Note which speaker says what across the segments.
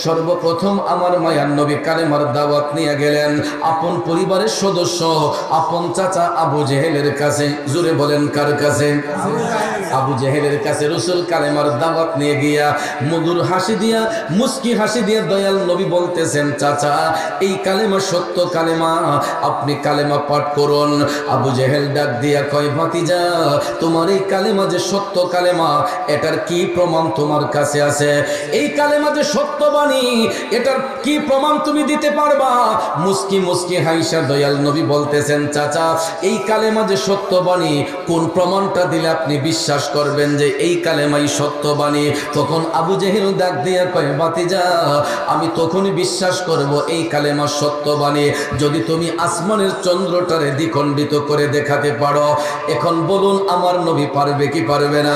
Speaker 1: সর্বপ্রথম আমার মায়ার নবী কালেমার দাওয়াত নিয়ে গেলেন আপন পরিবারের সদস্য আপন চাচা আবু জেহেলের কাছে। জোরে বলেন কার কাছে? আবু জেহেলের কাছে রাসূল কালেমার দাওয়াত নিয়ে গিয়া মধুর হাসি দিয়া মুস্কি হাসি দিয়ে দয়াল নবী বলতেছেন, চাচা এই কালেমা সত্য কালেমা, আপনি কালেমা পাঠ করুন। আবু জেহেল ডাক দিয়া কয়, ভাতিজা তোমার এই কালেমা যে সত্য কালেমা, এটার কি প্রমাণ তোমার কাছে আছে? এই কালেমা যে সত্য বাণী, এটার কি প্রমাণ তুমি দিতে পারবা? মুস্কি মুস্কি হাইসা দয়াল নবী বলতেছেন, চাচা এই কালেমা যে সত্য বাণী, কোন প্রমাণটা দিলে আপনি বিশ্বাস করবেন যে এই কালেমাই সত্য বাণী? তখন আবু জেহেল ডাক দিয়া কয়, ভাতিজা আমি তখনই বিশ্বাস করব এই কালেমা সত্য বাণী যদি তুমি আসমানের চন্দ্রটারে দ্বিখণ্ডিত করে দেখাতে পারো। এখন বলুন আমার নবী পারবে কি পারবে না?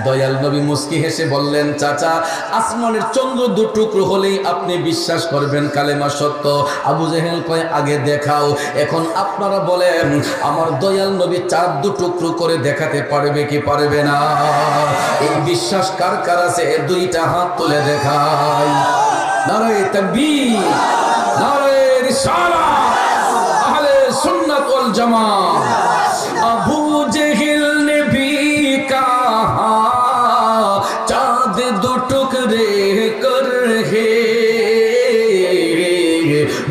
Speaker 1: দয়াল নবী মুস্কি হেসে বললেন, চাচা আসমানের চন্দ্র দুটুকরো হলেই আপনি বিশ্বাস করবেন কালেমা সত্য। আবু জেহেল কয়, আগে দেখাও। এখন আপনারা বলেন আমার দয়াল নবী চাঁদ দুটুকরো করে দেখাতে পারবে কি পারবে না? এই বিশ্বাস কার কার আছে দুইটা হাত তুলে দেখাই। নারে তাকবীর, নারে রিসালাত, আহলে সুন্নাত ওয়াল জামাত। আবু জেহেল ने भी कहा चाँद दो टुकड़े कर है,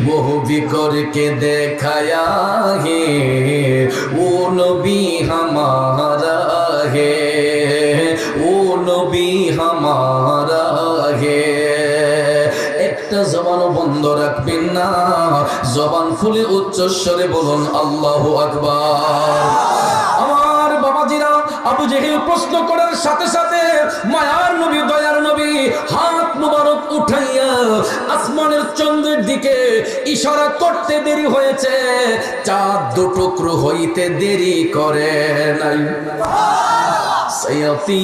Speaker 1: वो भी करके दिखाया है, वो नबी हमारा है, वो नबी हमारा है। একটা জবানও বন্ধ রাখবেন না, জবান খুলে উচ্চস্বরে বলুন আল্লাহু আকবার। আমার বাবাজিরা, আবু জেহেল প্রশ্ন করার সাথে সাথে মায়ার নবী দয়ার নবী হাত মুবারক উঠাইয়া আসমানের চন্দ্রের দিকে ইশারা করতে দেরি হয়েছে, চাঁদ দুটুকরো হইতে দেরি করে নাই। সৈয়তি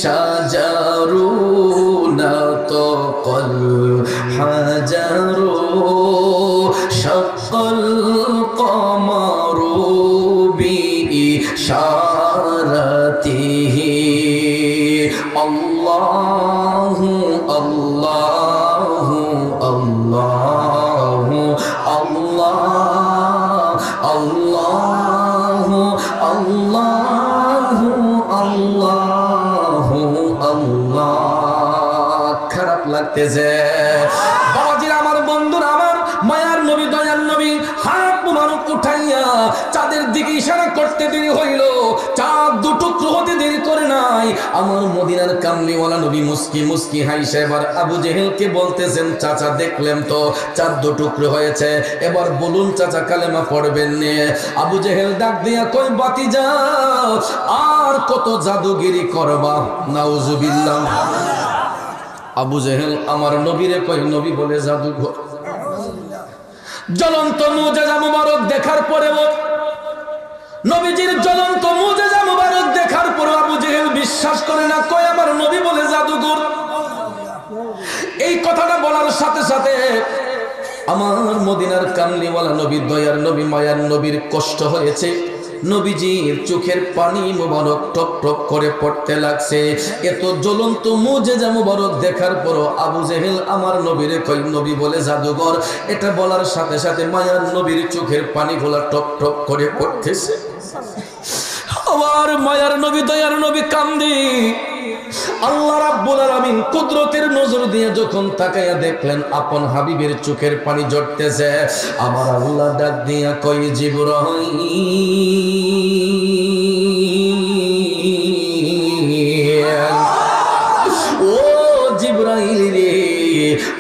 Speaker 1: শাজারু না তো কল হাজারু শাক্কাল কমারু বি ইশারাতিহি আল্লাহু আল্লাহু আল্লাহু আল্লাহ আল্লাহু আল্লাহু আল্লাহু আল্লাহ। খারাপ লাগতেছে বাবাজিরা, আমার বন্ধুরা, আমার মায়ার নবী দয়ার নবী হাত মুবারক উঠাইয়া চাঁদের দিকে ইশারা করতে দেরি হইল, চাঁদ দুটুকরো হতে দেরি করে নাই। আমার মদিনার কামলিওয়ালা নবী মুস্কি মুস্কি হাইসা এবার আবু জেহেলকে বলতেছেন, চাচা দেখলেন তো চাঁদ দুটুকরো হয়েছে, এবার বলুন চাচা কালেমা পড়বেন নে। আবু জেহেল ডাক দিয়া কই, বাতিজা আর কত জাদুগিরি করবা? নাউজুবিল্লাহ। আবু জেহেল আমার নবীরে কই, নবী বলে জাদুঘর। জ্বলন্ত মুজিজা মুবারক দেখার পরেও, নবীজির জ্বলন্ত মুজিজা মুবারক দেখার পরেও আবু জেহেল বিশ্বাস করে না, কয় আমার নবী বলে জাদুঘর। এই কথাটা বলার সাথে সাথে আমার মদিনার কামলিওয়ালা নবী দয়ার নবী মায়ার নবীর কষ্ট হয়েছে। নবীজির চোখের পানি মুবারক টপ টপ করে পড়তে লাগছে। এত জ্বলন্ত মুজিজা মুবারক দেখার পরও আবু জেহেল আমার নবীরে কই, নবী বলে জাদুঘর। এটা বলার সাথে সাথে মায়ার নবীর চোখের পানিগুলা টপ টপ করে পড়তেছে। আমার মায়ার নবী দয়ার নবী কান্দি। আল্লাহ রাব্বুল আলামিন কুদরতের নজর দিয়ে যখন তাকায়া দেখলেন আপন হাবিবের চোখের পানি ঝরতেছে, আমার আল্লাহ ডাক দিয়া কই, জিবরাইল ও জিবরাইল রে,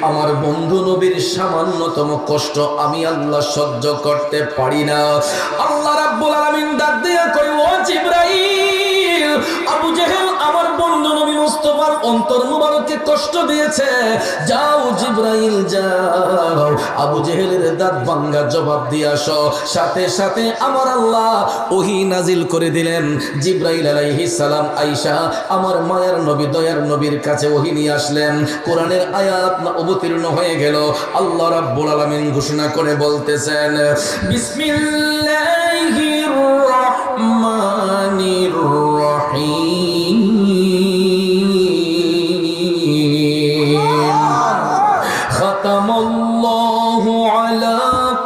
Speaker 1: আমার বন্ধু নবীর সামান্যতম কষ্ট আমি আল্লাহ সহ্য করতে পারি না। আল্লাহ রাব্বুল আলামিন ডাক দিয়া কই, ও জিবরাইল, আবু জেহেল আমার বন্ধু নবী মুস্তাফার অন্তর মুবারকে কষ্ট দিয়েছে, যাও জিবরাইল যাও আবু জেহেলের দাঁত ভাঙ্গা জবাব দিয়ে আসো। সাথে সাথে আমার আল্লাহ ওহী নাজিল করে দিলেন। জিবরাইল আলাইহিস সালাম আয়েশা আমার মায়ের নবী দয়ার নবীর কাছে ওহী নিয়ে আসলেন। কোরআনের আয়াত না অবতীর্ণ হয়ে গেল। আল্লাহ রাব্বুল আলামিন ঘোষণা করে বলতেছেন, বিসমিল্লাহির রহমানির রহিম খাতামাল্লাহু আলা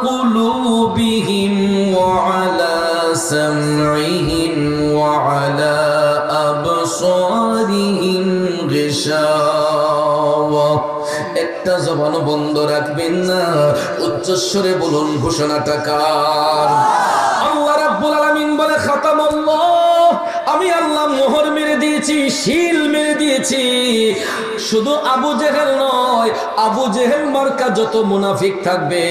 Speaker 1: কুলুবিহিম ওয়া আলা সামঈহিম ওয়া আলা আবসারিহিম গিশাওয়া। একটা জবানও বন্ধ রাখবেন না, উচ্চস্বরে বলুন ঘোষণাটা কার? আল্লাহ রাব্বুল আলামিন বলে খাতামাল্লাহ, আমি আল্লাহ মোহর মেরে দিয়েছি, শিল মেরে দিয়েছি। শুধু আবু জেহেল নয়, আবু জেহেল মার্কা যত মুনাফিক থাকবে,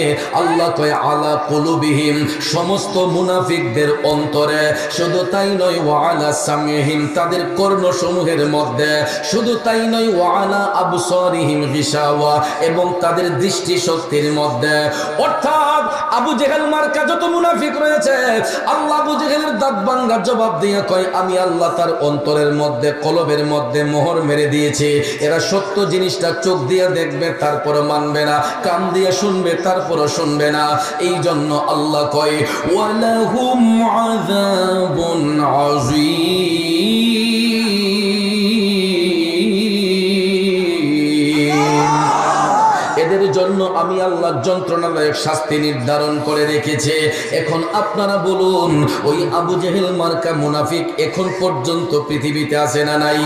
Speaker 1: আল্লাহ কয় আলা কুলুবিহিম, সমস্ত মুনাফিকদের অন্তরে। শুধু তাই নয়, ওয়া আলা সামিহিম, তাদের কর্ণসমূহের মধ্যে। শুধু তাই নয়, ওয়া আলা আবসারিহিম গিশাওয়া, এবং তাদের দৃষ্টি শক্তির মধ্যে। অর্থাৎ আবু জেহেল মার্কা যত মুনাফিক রয়েছে, আল্লাহ আবু জেহেলের দাঁত ভাঙার জবাব দিয়ে কয় আমি আল্লাহ তার অন্তরের মধ্যে, কলবের মধ্যে মোহর মেরে দিয়েছি। এরা সত্য জিনিসটা চোখ দিয়ে দেখবে তারপরে মানবে না, কান দিয়ে শুনবে তারপরও শুনবে না। এই জন্য আল্লাহ কয় ওয়ালাহুম আযাবুন আযীম, এদের জন্য আমি আল্লাহ যন্ত্রণাদায়ক শাস্তি নির্ধারণ করে রেখেছে। এখন আপনারা বলুন, ওই আবু জেহেল মার্কা মুনাফিক এখন পর্যন্ত পৃথিবীতে আছে না নাই?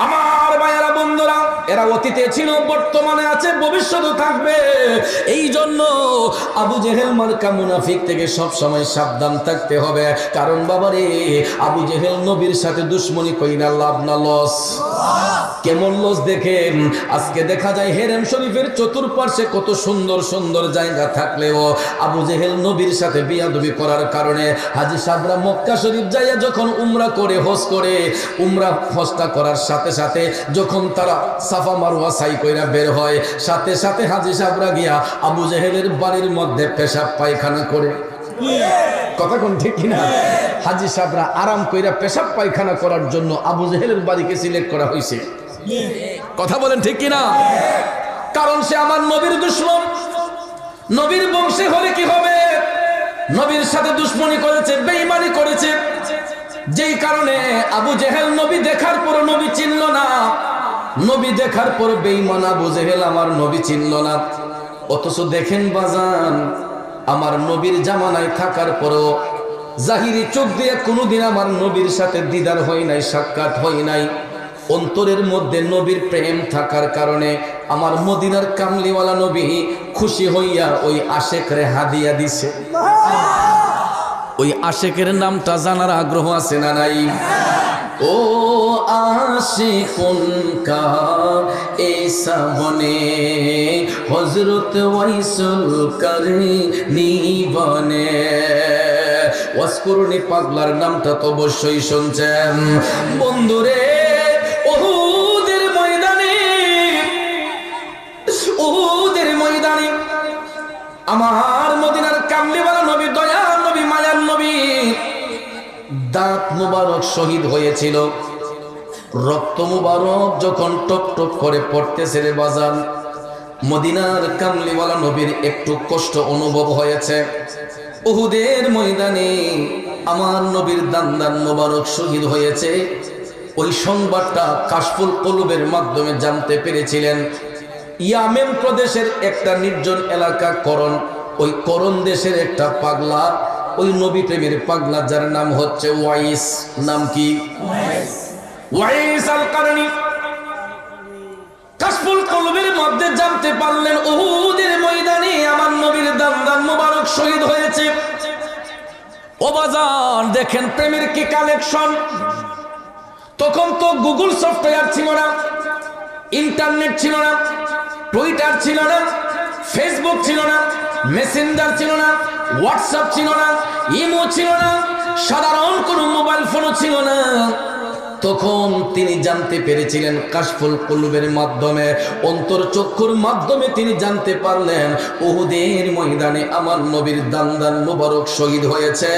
Speaker 1: আমার ভাইয়েরা, বন্ধুরা, এরা অতীতে ছিল, বর্তমানে আছে, ভবিষ্যতে থাকবে। এই জন্য আবু জেহেল মার্কা মুনাফিক থেকে সব সময় সাবধান থাকতে হবে। কারণ বাবারে, আবু জেহেল নবীর সাথে দুশ্মনী কইরা লাভ না লস। কেমন লস দেখেন, আজকে দেখা যায় হেরেম শরীফের চতুর্পার্শ্বে কত সুন্দর সুন্দর জায়গা থাকলেও আবু জেহেল নবীর সাথে বিয়াদবি করার কারণে হাজী সাহেবরা মক্কা শরীফ যাইয়া যখন উমরা করে, হজ করে, উমরা হজটা করার সাথে সাথে যখন তারা সাফা মারওয়া সাই কইরা বের হয়, সাথে সাথে হাজী সাহেবরা গিয়া আবু জেহেলের বাড়ির মধ্যে পেশাব পায়খানা করে। কথা কোন ঠিক কিনা? হাজী সাহেবরা আরাম কইরা পেশাব পায়খানা করার জন্য আবু জেহেলের বাড়িকে সিলেক্ট করা হয়েছে। কথা বলেন ঠিক কিনা? কারণ সে আমার নবীর দুশমন। নবীর বংশে হলে কি হবে? নবীর সাথে দুশ্মনী করেছে, বেঈমানি করেছে, যেই কারণে আবু জেহেল নবী দেখার পর নবী চিনল না। নবী দেখার পর বেঈমান আবু জেহেল আমার নবী চিনল না। অথচ দেখেন বাজান, আমার নবীর জামানায় থাকার পরও জাহিরি চোখ দিয়ে কোনোদিন আমার নবীর সাথে দিদার হয় নাই, সাক্ষাৎ হয় নাই। অন্তরের মধ্যে নবীর প্রেম থাকার কারণে আমার মদিনার কামলিওয়ালা নবী খুশি হইয়া ওই আশেকরে হাদিয়া দিছে। ওই আশেকের নামটা জানার আগ্রহ আছে না নাই? ও আশিকুন কা এসা বনে হযরত ওয়াইসুল কারনি বনে। ওয়াসকুরনি পাগলার নামটা তো অবশ্যই শুনছেন বন্ধুরে। উহুদের ময়দানে, উহুদের ময়দানে আমার মদিনার কামলিওয়ালা নবী, দয়ার নবী, মায়ার নবী দাঁত মুবারক শহীদ হয়েছিল। রক্ত মুবারক যখন টপ টপ করে পড়তেছে রে বাজান, মদিনার কামলিওয়ালা নবীর একটু কষ্ট অনুভব হয়েছে। উহুদের ময়দানে আমার নবীর দান মুবারক শহীদ হয়েছে। ওই সংবাদটা কাশফুল কলুবের মাধ্যমে জানতে পেরেছিলেন। ইয়ামেন প্রদেশের একটা নির্জন এলাকা করণ, ওই করণ দেশের একটা পাগলা, ওই নবী প্রেমের পাগলা, যার নাম হচ্ছে ওয়াইস। নাম কি? ওয়াইস আল কারনি। কাশফুল কলবের মধ্যে জানতে পারলেন উহুদের ময়দানে আমার নবীর দান মুবারক শহীদ হয়েছে। ও বাজান, দেখেন প্রেমের কি কালেকশন। তখন তো গুগল সফটওয়্যার ছিল না, ইন্টারনেট ছিল না, টুইটার ছিল না, ফেসবুক ছিল না, মেসেঞ্জার ছিল না, হোয়াটসঅ্যাপ ছিল না, ইমো ছিল না, সাধারণ কোনো মোবাইল ফোনও ছিল না। তখন তিনি জানতে পেরেছিলেন কাশফুল কুলুবের মাধ্যমে, অন্তর চক্ষুর মাধ্যমে তিনি জানতে পারলেন উহুদের ময়দানে আমার নবীর দান মুবারক শহীদ হয়েছে।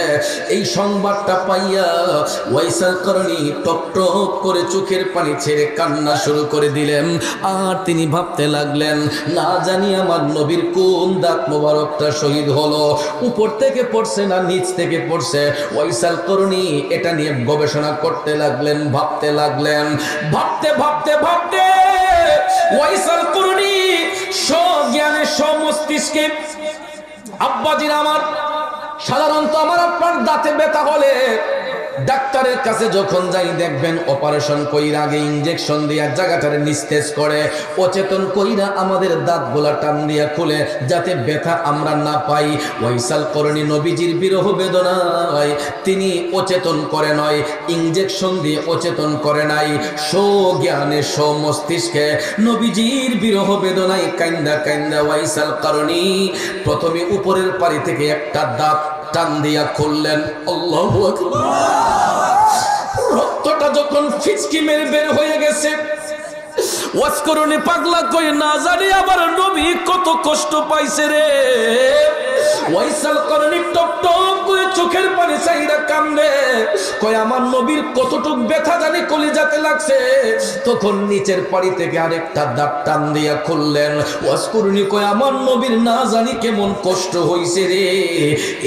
Speaker 1: এই সংবাদটা পাইয়া ওয়াইসাল করনি টপ টপ করে চোখের পানি ছেড়ে কান্না শুরু করে দিলেন। আর তিনি ভাবতে লাগলেন, না জানি আমার নবীর কোন দাঁত মুবারকটা শহীদ হলো, উপর থেকে পড়ছে না নিচ থেকে পড়ছে। ওয়াইসাল করনি এটা নিয়ে গবেষণা করতে লাগলেন, ভাবতে লাগলেন। ভাবতে ভাবতে ভাবতে ওয়াইসাল করনি সজ্ঞান মস্তিষ্কে। আব্বাজিরা আমার, সাধারণত আমার আপনার দাঁতে ব্যথা হলে ডাক্তারের কাছে যখন যাই দেখবেন অপারেশন কইরা আগে ইনজেকশন দিয়া জায়গাটারে নিস্তেজ করে অচেতন কইরা আমাদের দাঁতগুলা টান দিয়া খুলে যাতে ব্যথা আমরা না পাই। ওয়াইসাল করণী নবীজির বিরহ বেদনায় তিনি অচেতন করে নয়, ইনজেকশন দিয়ে অচেতন করে নাই, জ্ঞানে মস্তিষ্কে নবীজির বিরহ বেদনায় কাইন্দা কাইন্দা ওয়াইসাল করণী প্রথমে উপরের পারি থেকে একটা দাঁত টান দিয়া খুললেন। আল্লাহু আকবার। রক্তটা যখন ফিচকি মেরে বের হয়ে গেছে, ওয়াজ করণী পাগলা কই না জানি আবার নবী কত কষ্ট পাইছে রে। ওয়াইসাল করণী টপ টপ করে চোখের পানি চাইরা কান্দে, কয় আমার নবীর কতটুক ব্যথা জানি কলিজাতে লাগছে। তখন নিচের পাড়ি থেকে আরেকটা দাঁত টান দিয়া খুললেন। ওয়াজ করণী কয় আমার নবীর না জানি কেমন কষ্ট হইছে রে।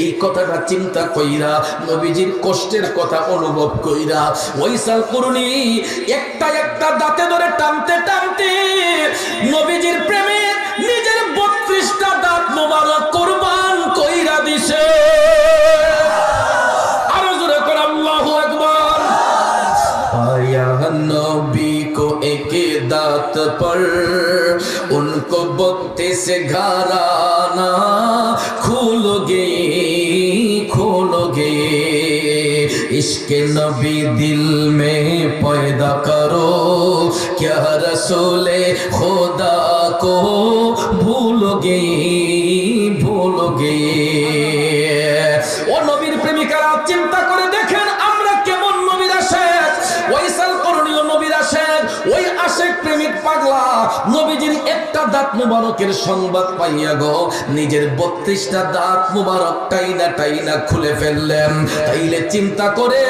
Speaker 1: এই কথাটা চিন্তা কইরা, নবীজির কষ্টের কথা অনুভব কইরা ওয়াইসাল করণী একটা একটা দাঁতে ধরে টানতে টানতে নবীজির প্রেমে নিজের 32টা দাঁত মোবারক কুরবান কইরা দিছে। আরো জোরে করে আল্লাহু আকবার। आया नबी को एक दात पर उनको 32 घराना खोलोगे खोलोगे। इश्क नबी दिल में पैदा करो, क्या रसूले खुदा को भूलोगे भूलोगे। ओ नबीर प्रेमिकारा चिंता करे देखें আমরা কেমন নবীর আশিক। ওয়াইসাল করণীয় নবীর আশিক, ওই আশিক প্রেমিক পাগলা নবীজির একটা দাঁত মুবারকের সংবাদ পাইয়া গো নিজের 32টা দাঁত মুবারক টাইনা টাইনা খুলে ফেললেন। তাইলে চিন্তা করে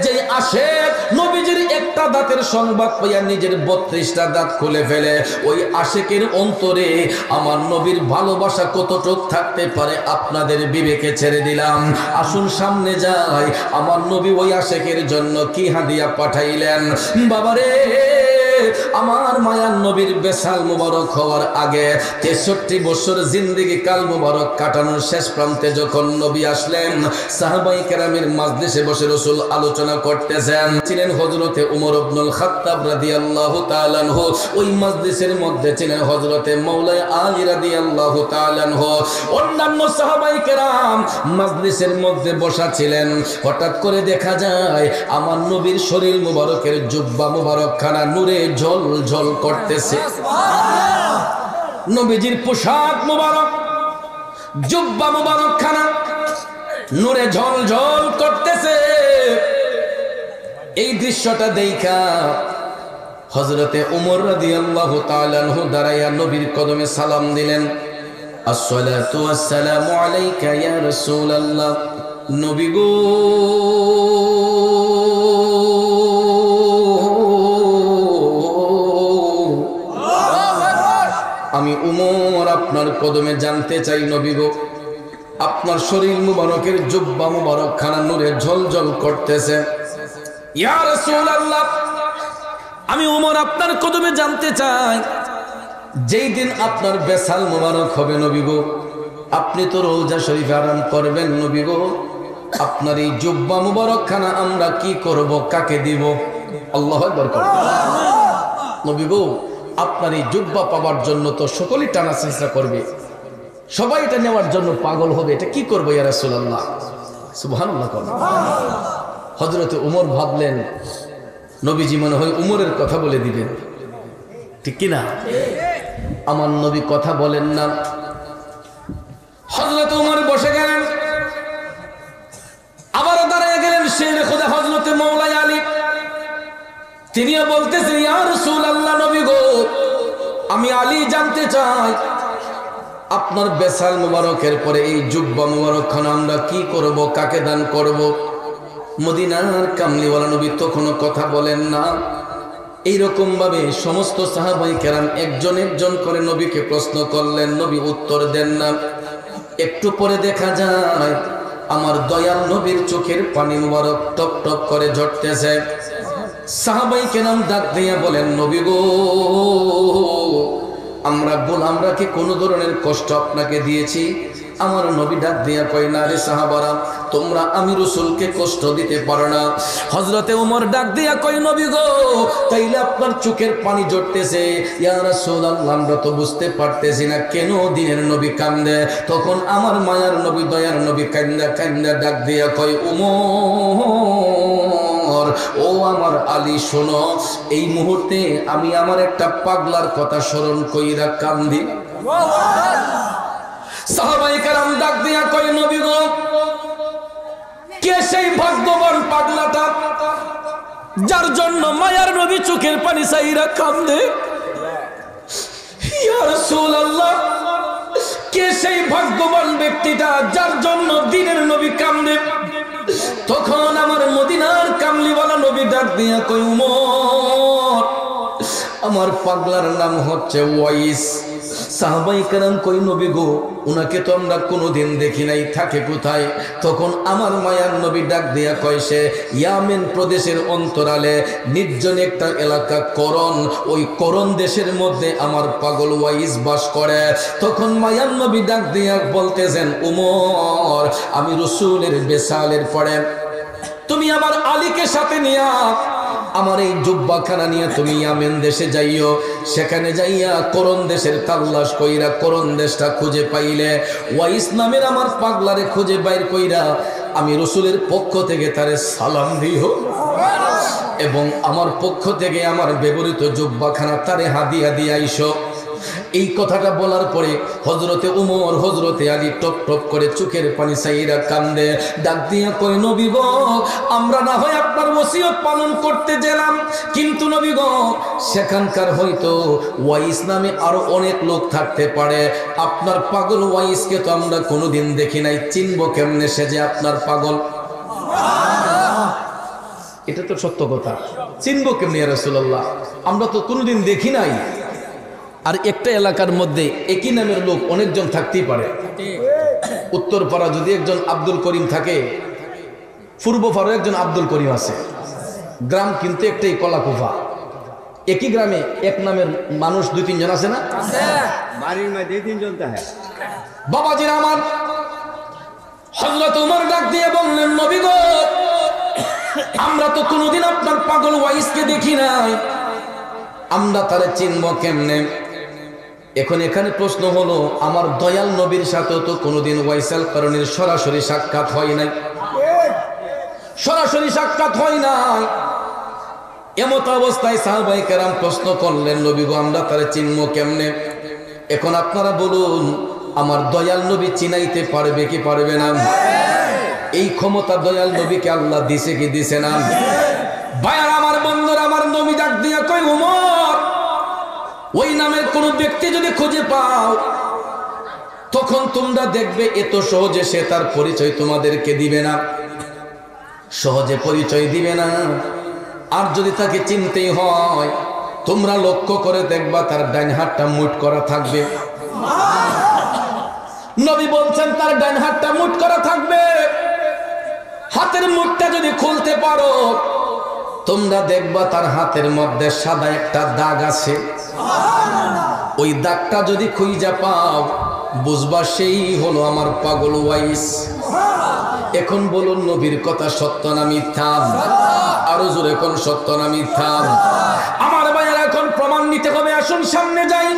Speaker 1: যে আশিক নবীজির একটা দাঁতের সংবাদ পাইয়া নিজের 32টা দাঁত খুলে ফেলে, ওই আশিকের অন্তরে আমার নবীর ভালোবাসা কতটুক থাকতে পারে আপনাদের বিবেকে ছেড়ে দিলাম। আসুন সামনে যাই, আমার নবী ওই আশিকের জন্য কি হাদিয়া পাঠাইলেন। বাবারে আমার মায়ার নবীর বেসাল মুবারক হওয়ার আগে 63 বছর জিন্দেগি কাল মুবারক কাটানোর শেষ প্রান্তে যখন নবী আসলেন, সাহাবায়ে কেরামের মাজলিসে বসে রাসূল আলোচনা করতেছেন। ছিলেন হযরতে ওমর ইবনুল খাত্তাব রাদিয়াল্লাহু তাআলা আনহু, ওই মাজলিসের মধ্যে ছিলেন হযরতে মাওলানা আলী রাদিয়াল্লাহু তাআলা আনহু, অন্যান্য সাহাবায়ে কেরাম মাজলিসের মধ্যে বসা ছিলেন। হঠাৎ করে দেখা যায় আমার নবীর শরীর মুবারকের জুব্বা মুবারক খানা নূরে ঝল ঝল করতেছে। নবীজির পোশাক মুবারক, জুব্বা মুবারক খানা নূরে ঝল ঝল করতেছে। এই দৃশ্যটা দেখা হযরতে ওমর রাদিয়াল্লাহু তাআলা আনহু দাঁড়াইয়া নবীর কদমে সালাম দিলেন। আসসালাতু ওয়াসসালামু আলাইকা ইয়া রাসূলুল্লাহ। নবী গো আমি উমর আপনার কদমে জানতে চাই নবী গো, আপনার শরীর মুবারকের জুব্বা মুবারক খানা নূরে ঝলঝল করতেছে। ইয়া রাসূলুল্লাহ, আমি উমর আপনার কদমে জানতে চাই, যেই দিন আপনার বেসাল মুবারক হবে নবী গো, আপনি তো রওজা শরীফে আরাম করবেন নবী গো, আপনার এই জুব্বা মুবারক খানা আমরা কি করব, কাকে দিব? আল্লাহু আকবার। নবী গো, আপনার এই জুব্বা পাওয়ার জন্য তো সকলেই টানা চেষ্টা করবে, সবাই এটা নেওয়ার জন্য পাগল হবে, এটা কি করবো ইয়া রাসূলুল্লাহ? সুবহানাল্লাহ। হযরতে ওমর ভাবলেন নবীজি মনে হয় উমরের কথা বলে দিবেন, ঠিক কি না? আমার নবী কথা বলেন না। হযরতে ওমর বসে গেলেন, আবার দাঁড়িয়ে গেলেন শের খোদা হযরতে মাওলানা আলী। তিনিও বলতেছেন ইয়া রাসূলুল্লাহ, নবী গো আমি আলী জানতে চাই আপনার বেসাল মুবারকের পরে এই জুব্বা মুবারক খানা আমরা কি করব, কাকে দান করব? মদিনার কামলিওয়ালা নবী তো কোনো কথা বলেন না। এইরকম ভাবে সমস্ত সাহাবায়ে কেরাম একজন একজন করে নবীকে প্রশ্ন করলেন, নবী উত্তর দেন না। একটু পরে দেখা যায় আমার দয়াল নবীর চোখের পানি মুবারক টপ টপ করে ঝরতেছে। সাহাবায়ে কেরাম ডাক দিয়ে বলেন, নবী গো আমরা গোলামরা কি কোনো ধরনের কষ্ট আপনাকে দিয়েছি? আমার নবী ডাক দিয়া কয়, না রে সাহাবারা, তোমরা আমি রাসূলকে কষ্ট দিতে পারো না। হযরতে ওমর ডাক দিয়া কয়, নবী গো, তাইলে আপনার চোখের পানি ঝরতেছে। ইয়া রাসূলুল্লাহ, আমরা তো বুঝতে পারতেছি না কেন দিনের নবী কান্দে। তখন আমার মায়ার নবী, দয়ার নবী কান্দা কান্দা ডাক দিয়া কয়, ওমর, ও আমার আলী, শোনো, এই মুহূর্তে আমি আমার একটা পাগলার কথা স্মরণ কইরা কান্দি। সাহাবায়ে কেরাম ডাক দিয়া কয়, নবী গো, কে সেই ভাগ্যবান পাগলাটা যার জন্য মায়ার নবী চোখের পানি চাইরা কান্দে? ইয়া রাসূলুল্লাহ, কে সেই ভাগ্যবান ব্যক্তিটা যার জন্য দিনের নবী কান্দে? তখন আমার মদিনার কামলিওয়ালা নবী ডাক দিয়া কই, উমর, আমার পাগলার নাম হচ্ছে ওয়াইস। সাহাবায়ে কেরাম কই, নবী গো, উনাকে তো আমরা কোনোদিন দেখি নাই, থাকে কোথায়? তখন আমার মায়ার নবী ডাক দিয়া কয়, সে ইয়ামেন প্রদেশের অন্তরালে নির্জন একটা এলাকা করণ, ওই করণ দেশের মধ্যে আমার পাগল ওয়াইস বাস করে। তখন মায়ার নবী ডাক দিয়া বলতেছেন, উমর, আমি রাসূলের বেসালের পরে তুমি আমার আলীকে সাথে নিয়া আমার এই জুব্বাখানা নিয়ে তুমি ইয়ামেন দেশে যাইও। সেখানে যাইয়া করণ দেশের তাল্লাশ কইরা করণ দেশটা খুঁজে পাইলে ওয়াইস নামের আমার পাগলারে খুঁজে বাইর কইরা আমি রাসূলের পক্ষ থেকে তারে সালাম দিও এবং আমার পক্ষ থেকে আমার ব্যবহৃত জুব্বাখানা তারে হাদিয়া দিয়ে আইসো। এই কথাটা বলার পরে হযরতে উমর, হযরতে আলী টপ টপ করে চোখের পানি চাইরা কান্দে। ডাক দিয়া কই, নবী গো, আমরা না হয় আপনার ওসিয়ত পালন করতে গেলাম, কিন্তু নবী গো, সেখানকার হয়তো ওয়াইস নামে আরো অনেক লোক থাকতে পারে। আপনার পাগল ওয়াইসকে তো আমরা কোনোদিন দেখি নাই, চিনবো কেমনে সে যে আপনার পাগল? এটা তো সত্য কথা, চিনবো কেমনে ইয়া রাসূলুল্লাহ? আমরা তো কোনোদিন দেখি নাই। আর একটা এলাকার মধ্যে একই নামের লোক অনেকজন থাকতেই পারে। উত্তরপাড়া যদি একজন আব্দুল করিম থাকে, পূর্বপাড়া একজন আব্দুল করিম আছে। গ্রাম কিন্তু একটাই, কলাকুফা। একই গ্রামে এক নামের মানুষ দুই তিনজন আছে না?
Speaker 2: বাড়ির মধ্যে তিনজন থাকে।
Speaker 1: বাবাজিরা আমার, হযরত ওমর ডাক দিয়ে বললেন, নবী গো, আমরা তো কোনোদিন আপনার পাগল ওয়াইসকে দেখি নাই, আমরা তারে চিনব কেমনে? এখন এখানে প্রশ্ন হলো, আমার দয়াল নবীর সাথে তো কোনোদিন ওয়াইসাল করণীর সরাসরি সাক্ষাৎ হয় নাই, সরাসরি সাক্ষাৎ হয় নাই। এমত অবস্থায় সাহাবায়ে কেরাম প্রশ্ন করলেন, নবী গো, আমরা তারে চিনব কেমনে? এখন আপনারা বলুন, আমার দয়াল নবী চিনাইতে পারবে কি পারবে না? এই ক্ষমতা দয়াল নবীকে আল্লাহ দিছে কি দিছে না? ভাইয়ার আমার, বন্ধুরা আমার, নবী ডাক দিয়া কই, উমর, ওই নামের কোন ব্যক্তি যদি খুঁজে পাও, তখন তোমরা দেখবে এত সহজে সে তার পরিচয় তোমাদেরকে দিবে না, সহজে পরিচয় দিবে না। আর যদি তাকে চিনতেই হয়, তোমরা লক্ষ্য করে দেখবা তার ডান হাতটা মুঠ করা থাকবে। নবী বলছেন তার ডান হাতটা মুঠ করা থাকবে। হাতের মুঠটা যদি খুলতে পারো, তোমরা দেখবা তার হাতের মধ্যে সাদা একটা দাগ আছে। ওই দাগটা যদি খুঁজে পাও, বুঝবা সেই হলো আমার পাগল ওয়াইস। এখন বলুন, নবীর কথা সত্য না মিথ্যা? আরো জোরে কোন সত্য না মিথ্যা? আমার ভাইয়েরা, এখন প্রমাণ নিতে হবে। আসুন সামনে যাই।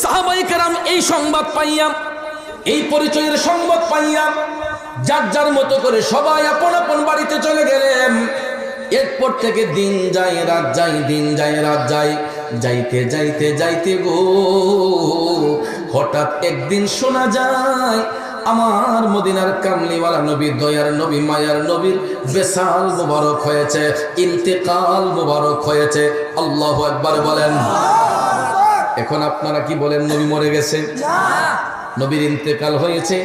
Speaker 1: সাহাবায়ে কেরাম এই সংবাদ পাইয়া, এই পরিচয়ের সংবাদ পাইয়া, যার যার মতো করে সবাই আপন আপন বাড়িতে চলে গেলেন। এরপর থেকে দিন যায় রাত যায়, দিন যায় রাত যায়, যাইতে যাইতে যাইতে গো, হঠাৎ একদিন শোনা যায় আমার মদিনার কামলিওয়ালা নবী, দয়ার নবী, মায়ার নবীর বেসাল মুবারক হয়েছে, ইন্তেকাল মুবারক হয়েছে। আল্লাহু আকবার বলেন। এখন আপনারা কি বলেন, নবী মরে গেছে? নবীর ইন্তেকাল হয়েছে,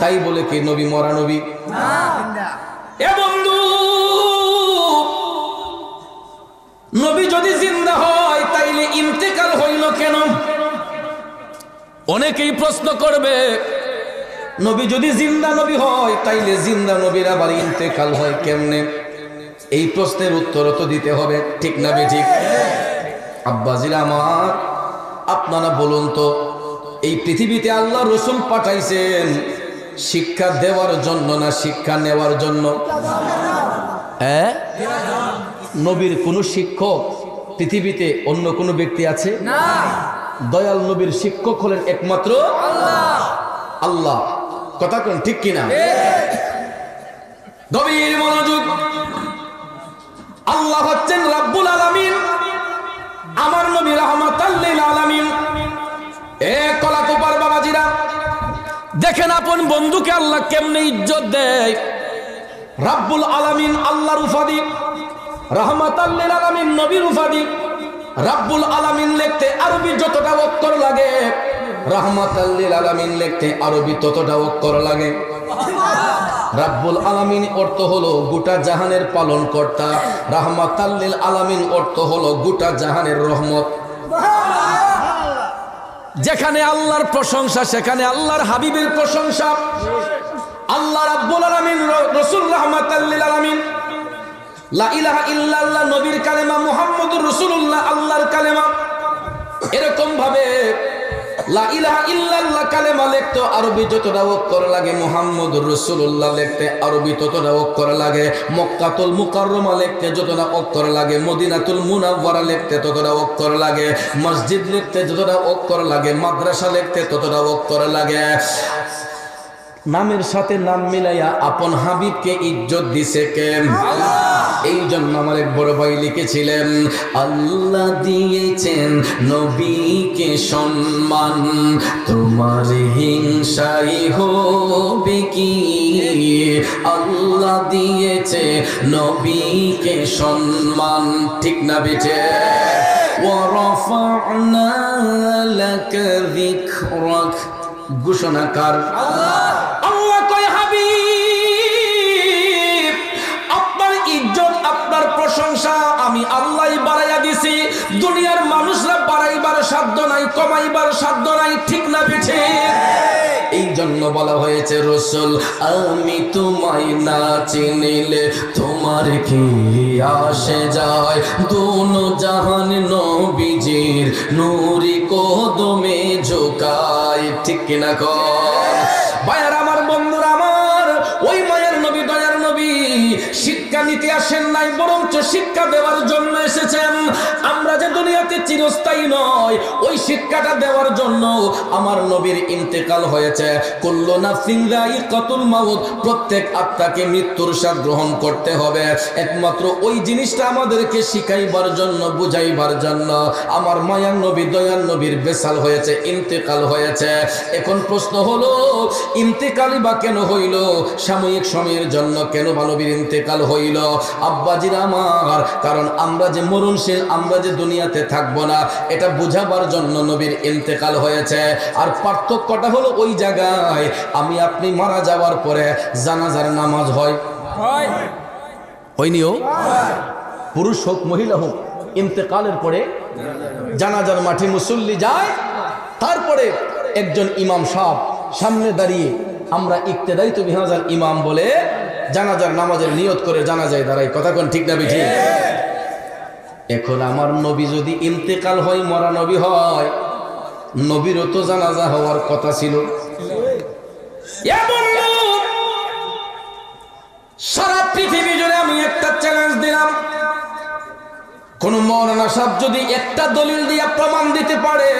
Speaker 1: তাই বলে কি নবী মরা নবী? এ বন্ধু, নবী যদি জিন্দা হয় তাইলে ইন্তেকাল হইল কেন? অনেকেই প্রশ্ন করবে, নবী যদি জিন্দা নবী হয় তাইলে জিন্দা নবীর আবার ইন্তেকাল হয় কেমনে? এই প্রশ্নের উত্তর তো দিতে হবে, ঠিক না বেঠিক? আব্বাজিরা আমার, আপনারা বলুন তো, এই পৃথিবীতে আল্লাহ রসুল পাঠাইছেন শিক্ষা দেওয়ার জন্য না শিক্ষা নেওয়ার জন্য? নবীর কোন শিক্ষক পৃথিবীতে অন্য কোন ব্যক্তি আছে? দয়াল নবীর শিক্ষক হলেন একমাত্র আল্লাহ। কথা কোন ঠিক কিনা? গভীর মনোযোগ। আল্লাহ হচ্ছেন রাব্বুল আলামিন, আমার নবী রাহমাতাল লিল আলামিন। কলাকুপার বাবাজিরা দেখেন আপন বন্ধুকে আল্লাহ কেমনে ইজ্জত দেয়। রাব্বুল আলামিন আল্লাহর উপাধি, রাহমাতাল লিল আলামিন নবীর উপাধি। রাব্বুল আলামিন লিখতে আরবি যতটা অক্ষর লাগে, রাহমাতাল লিল আলামিন লিখতে আরবি ততটা অক্ষর লাগে। রাব্বুল আলামিন অর্থ হলো গোটা জাহানের পালন কর্তা, রাহমাতাল লিল আলামিন অর্থ হলো গোটা জাহানের রহমত। যেখানে আল্লাহর প্রশংসা সেখানে আল্লাহর হাবিবের প্রশংসা। আল্লাহ রাব্বুল আলামিন, রাসূল রাহমাতাল লিল আলামিন। লা ইলাহা ইল্লাল্লাহ নবীর কালেমা, মুহাম্মদুর রাসূলুল্লাহ আল্লাহর কালেমা। এরকম ভাবে লা ইলাহা ইল্লাল্লাহ কালেমা লিখতে আরবি যতটা অক্ষর লাগে, মুহাম্মদুর রাসূলুল্লাহ লিখতে আরবি ততটা অক্ষর লাগে। মক্কাতুল মুকাররমা লিখতে যতটা অক্ষর লাগে, মদিনাতুল মুনাওয়ারা লিখতে ততটা অক্ষর লাগে, মসজিদ লিখতে যতটা অক্ষর লাগে, মাদ্রাসা লিখতে ততটা অক্ষর লাগে। নামের সাথে নাম মিলাইয়া আপন হাবিবকে ইজ্জত দিছে কে? এই জন্য আমার এক বড় ভাই লিখেছিলেন, আল্লাহ দিয়েছেন নবীকে সম্মান, তোমার হিংসাই হবে কি? আল্লাহ দিয়েছে নবীকে সম্মান, ঠিক না বেঠে? ওয়ারাফা'না লাকা যিকরাক, ঘোষণাকার আল্লাহ। আল্লাহ কয় হাবিব আপনার ইজ্জত আপনার প্রশংসা আমি আল্লাহই বাড়াইয়া দিছি, দুনিয়ার মানুষরা বাড়াইবার সাধ্য নাই, কমাইবার সাধ্য নাই, ঠিক না বেঠে? এই জন্য বলা হয়েছে রসুল আমি তোমায় না চিনিলে তোমার কি আসে যায়, দোনো জাহান নবীজির নূরি কদমে ঝুকায়, ঠিক কিনা কর? ভাইয়ার আমার, বন্ধুরা আমার, ওই মায়ের নবী দয়ার নবী শিক্ষা নিতে আসেন নাই, বরঞ্চ শিক্ষা দেওয়ার জন্য এসেছেন। আমরা যে দুনিয়াতে চিরস্থায়ী নয়, ওই শিক্ষাটা দেওয়ার জন্য আমার নবীর ইন্তেকাল হয়েছে। কুল্লু নাফসিন যায়িকাতুল মাউত, প্রত্যেক আত্মাকে মৃত্যুর স্বাদ গ্রহণ করতে হবে। একমাত্র ওই জিনিসটা আমাদেরকে শিখাইবার জন্য, বুঝাইবার জন্য আমার মায়ার নবী দয়ার নবীর বেসাল হয়েছে, ইন্তেকাল হয়েছে। এখন প্রশ্ন হলো ইন্তেকালই বা কেন হইল? সাময়িক সময়ের জন্য কেন বা নবীর ইন্তেকাল হইল? আব্বাজিরা আমার, কারণ আমরা যে মরণশীল, আমরা যে দুনিয়াতে থাকবো না, এটা বুঝাবার জন্য নবীর ইন্তেকাল হয়েছে। আর পার্থক্যটা হলো ওই জায়গায় আমি আপনি মারা যাওয়ার পরে জানাজার নামাজ হয়, হয়নিও? পুরুষ হোক মহিলা হোক, ইন্তেকালের পরে জানাজার মাঠে মুসল্লি যায়, তারপরে একজন ইমাম সাহেব সামনে দাঁড়িয়ে আমরা ইক্তেদাই তো বিহাজার ইমাম বলে জানাজার নামাজের নিয়ত করে জানাজায় দাঁড়াই। কথা কোন ঠিক না বেঠি? এখন আমার নবী যদি ইন্তেকাল হয়, মরা নবী হয়, নবীরও তো জানাজা হওয়ার কথা ছিল। সারা পৃথিবী জুড়ে আমি একটা চ্যালেঞ্জ দিলাম, কোন মৌলানা সাহেব যদি একটা দলিল দিয়ে প্রমাণ দিতে পারে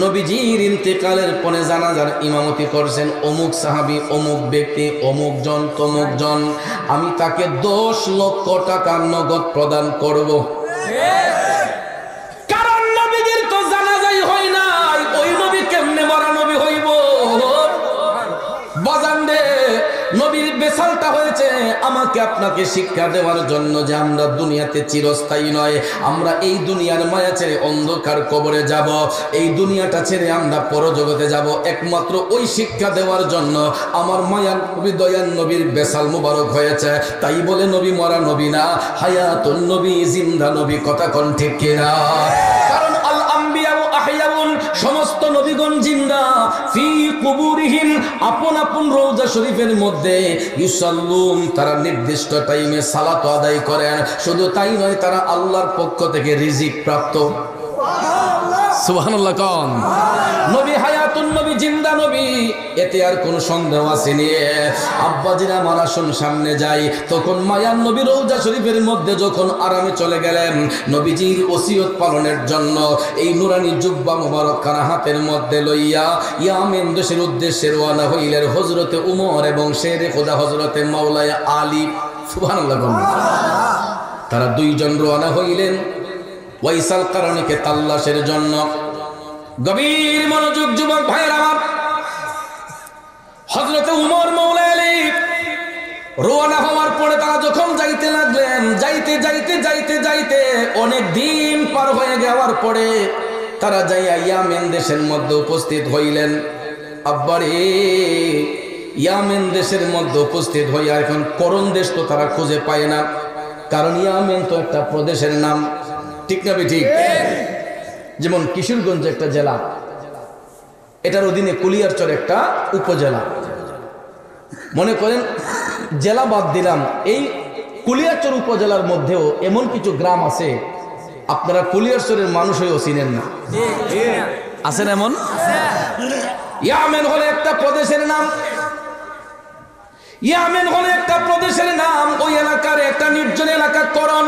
Speaker 1: নবীজির ইন্তেকালের পরে জানাজার ইমামতি করছেন অমুক সাহাবী, অমুক ব্যক্তি, অমুক জন, তমুক জন, আমি তাকে 10 লক্ষ টাকা নগদ প্রদান করব। কারণ নবীজির তো জানাজাই হয় নাই, ওই নবী কেমনে মরা নবী হইব? বাজান রে, নবীর বেসালটা হয়েছে আমাকে আপনাকে শিক্ষা দেওয়ার জন্য যে আমরা দুনিয়াতে চিরস্থায়ী নয়, আমরা এই দুনিয়ার মায়া ছেড়ে অন্ধকার কবরে যাব, এই দুনিয়াটা ছেড়ে আমরা পরজগতে যাব, একমাত্র ওই শিক্ষা দেওয়ার জন্য আমার মায়ার নবী দয়ার নবীর বেসাল মুবারক হয়েছে। তাই বলে নবী মরা নবী না, হায়াতুন নবী, জিন্দা নবী। কথা কোন ঠিক কিনা? কারণ আল আম্বিয়া আহইয়াউন, সমস্ত নবীগণ জিন্দা, ফি কুবুরিহিম, আপন আপন রওজা শরীফের মধ্যে, ইউসাল্লুন, তারা নির্দিষ্ট টাইমে সালাত আদায় করেন। শুধু তাই নয়, তারা আল্লাহর পক্ষ থেকে রিজিক প্রাপ্ত। সুবহানাল্লাহ কোন নবী হায়াতুন নবী জিন্দা নবী, এতে আর কোনো সন্দেহ আসেনি। আব্বাজিরা মারা শুন সামনে যাই, তখন মায়ার নবী রওজা শরীফের মধ্যে যখন আরামে চলে গেলেন নবীজির ওসিয়ত পালনের জন্য, এই নুরানি জুব্বা মুবারক খানা হাতের মধ্যে লইয়া ইয়ামেন দেশের উদ্দেশ্যে রওনা হইলেন হযরতে উমর এবং শেরে খোদা হযরতে মাওলানা আলী। সুবহানাল্লাহ কোন তারা দুইজন রওনা হইলেন ওয়াইসাল কারণীকে তাল্লাশের জন্য। গভীর মনোযোগ যুবক ভাইয়ের আমার, হযরতে উমর মাওলানা আলী রওনা হওয়ার পরে তারা যখন যাইতে লাগলেন, যাইতে যাইতে যাইতে যাইতে অনেক দিন পার হয়ে যাওয়ার পরে তারা যাইয়া ইয়ামেন দেশের মধ্যে উপস্থিত হইলেন। আব্বারে ইয়ামেন দেশের মধ্যে উপস্থিত হইয়া এখন করণ দেশ তো তারা খুঁজে পায় না, কারণ ইয়ামেন তো একটা প্রদেশের নাম, ঠিক না ঠিক? যেমন কিশোরগঞ্জ একটা জেলা, এটার অধীনে কুলিয়ারচর একটা উপজেলা। মনে করেন জেলা বাদ দিলাম, এই কুলিয়ারচর উপজেলার মধ্যেও এমন কিছু গ্রাম আছে আপনারা কুলিয়ারচরের মানুষ হয়েও চিনেন না, আছেন এমন? ইয়ামেন হলো একটা প্রদেশের নাম, ইয়ামেন হলো একটা প্রদেশের নাম। ওই এলাকার একটা নির্জন এলাকা করণ,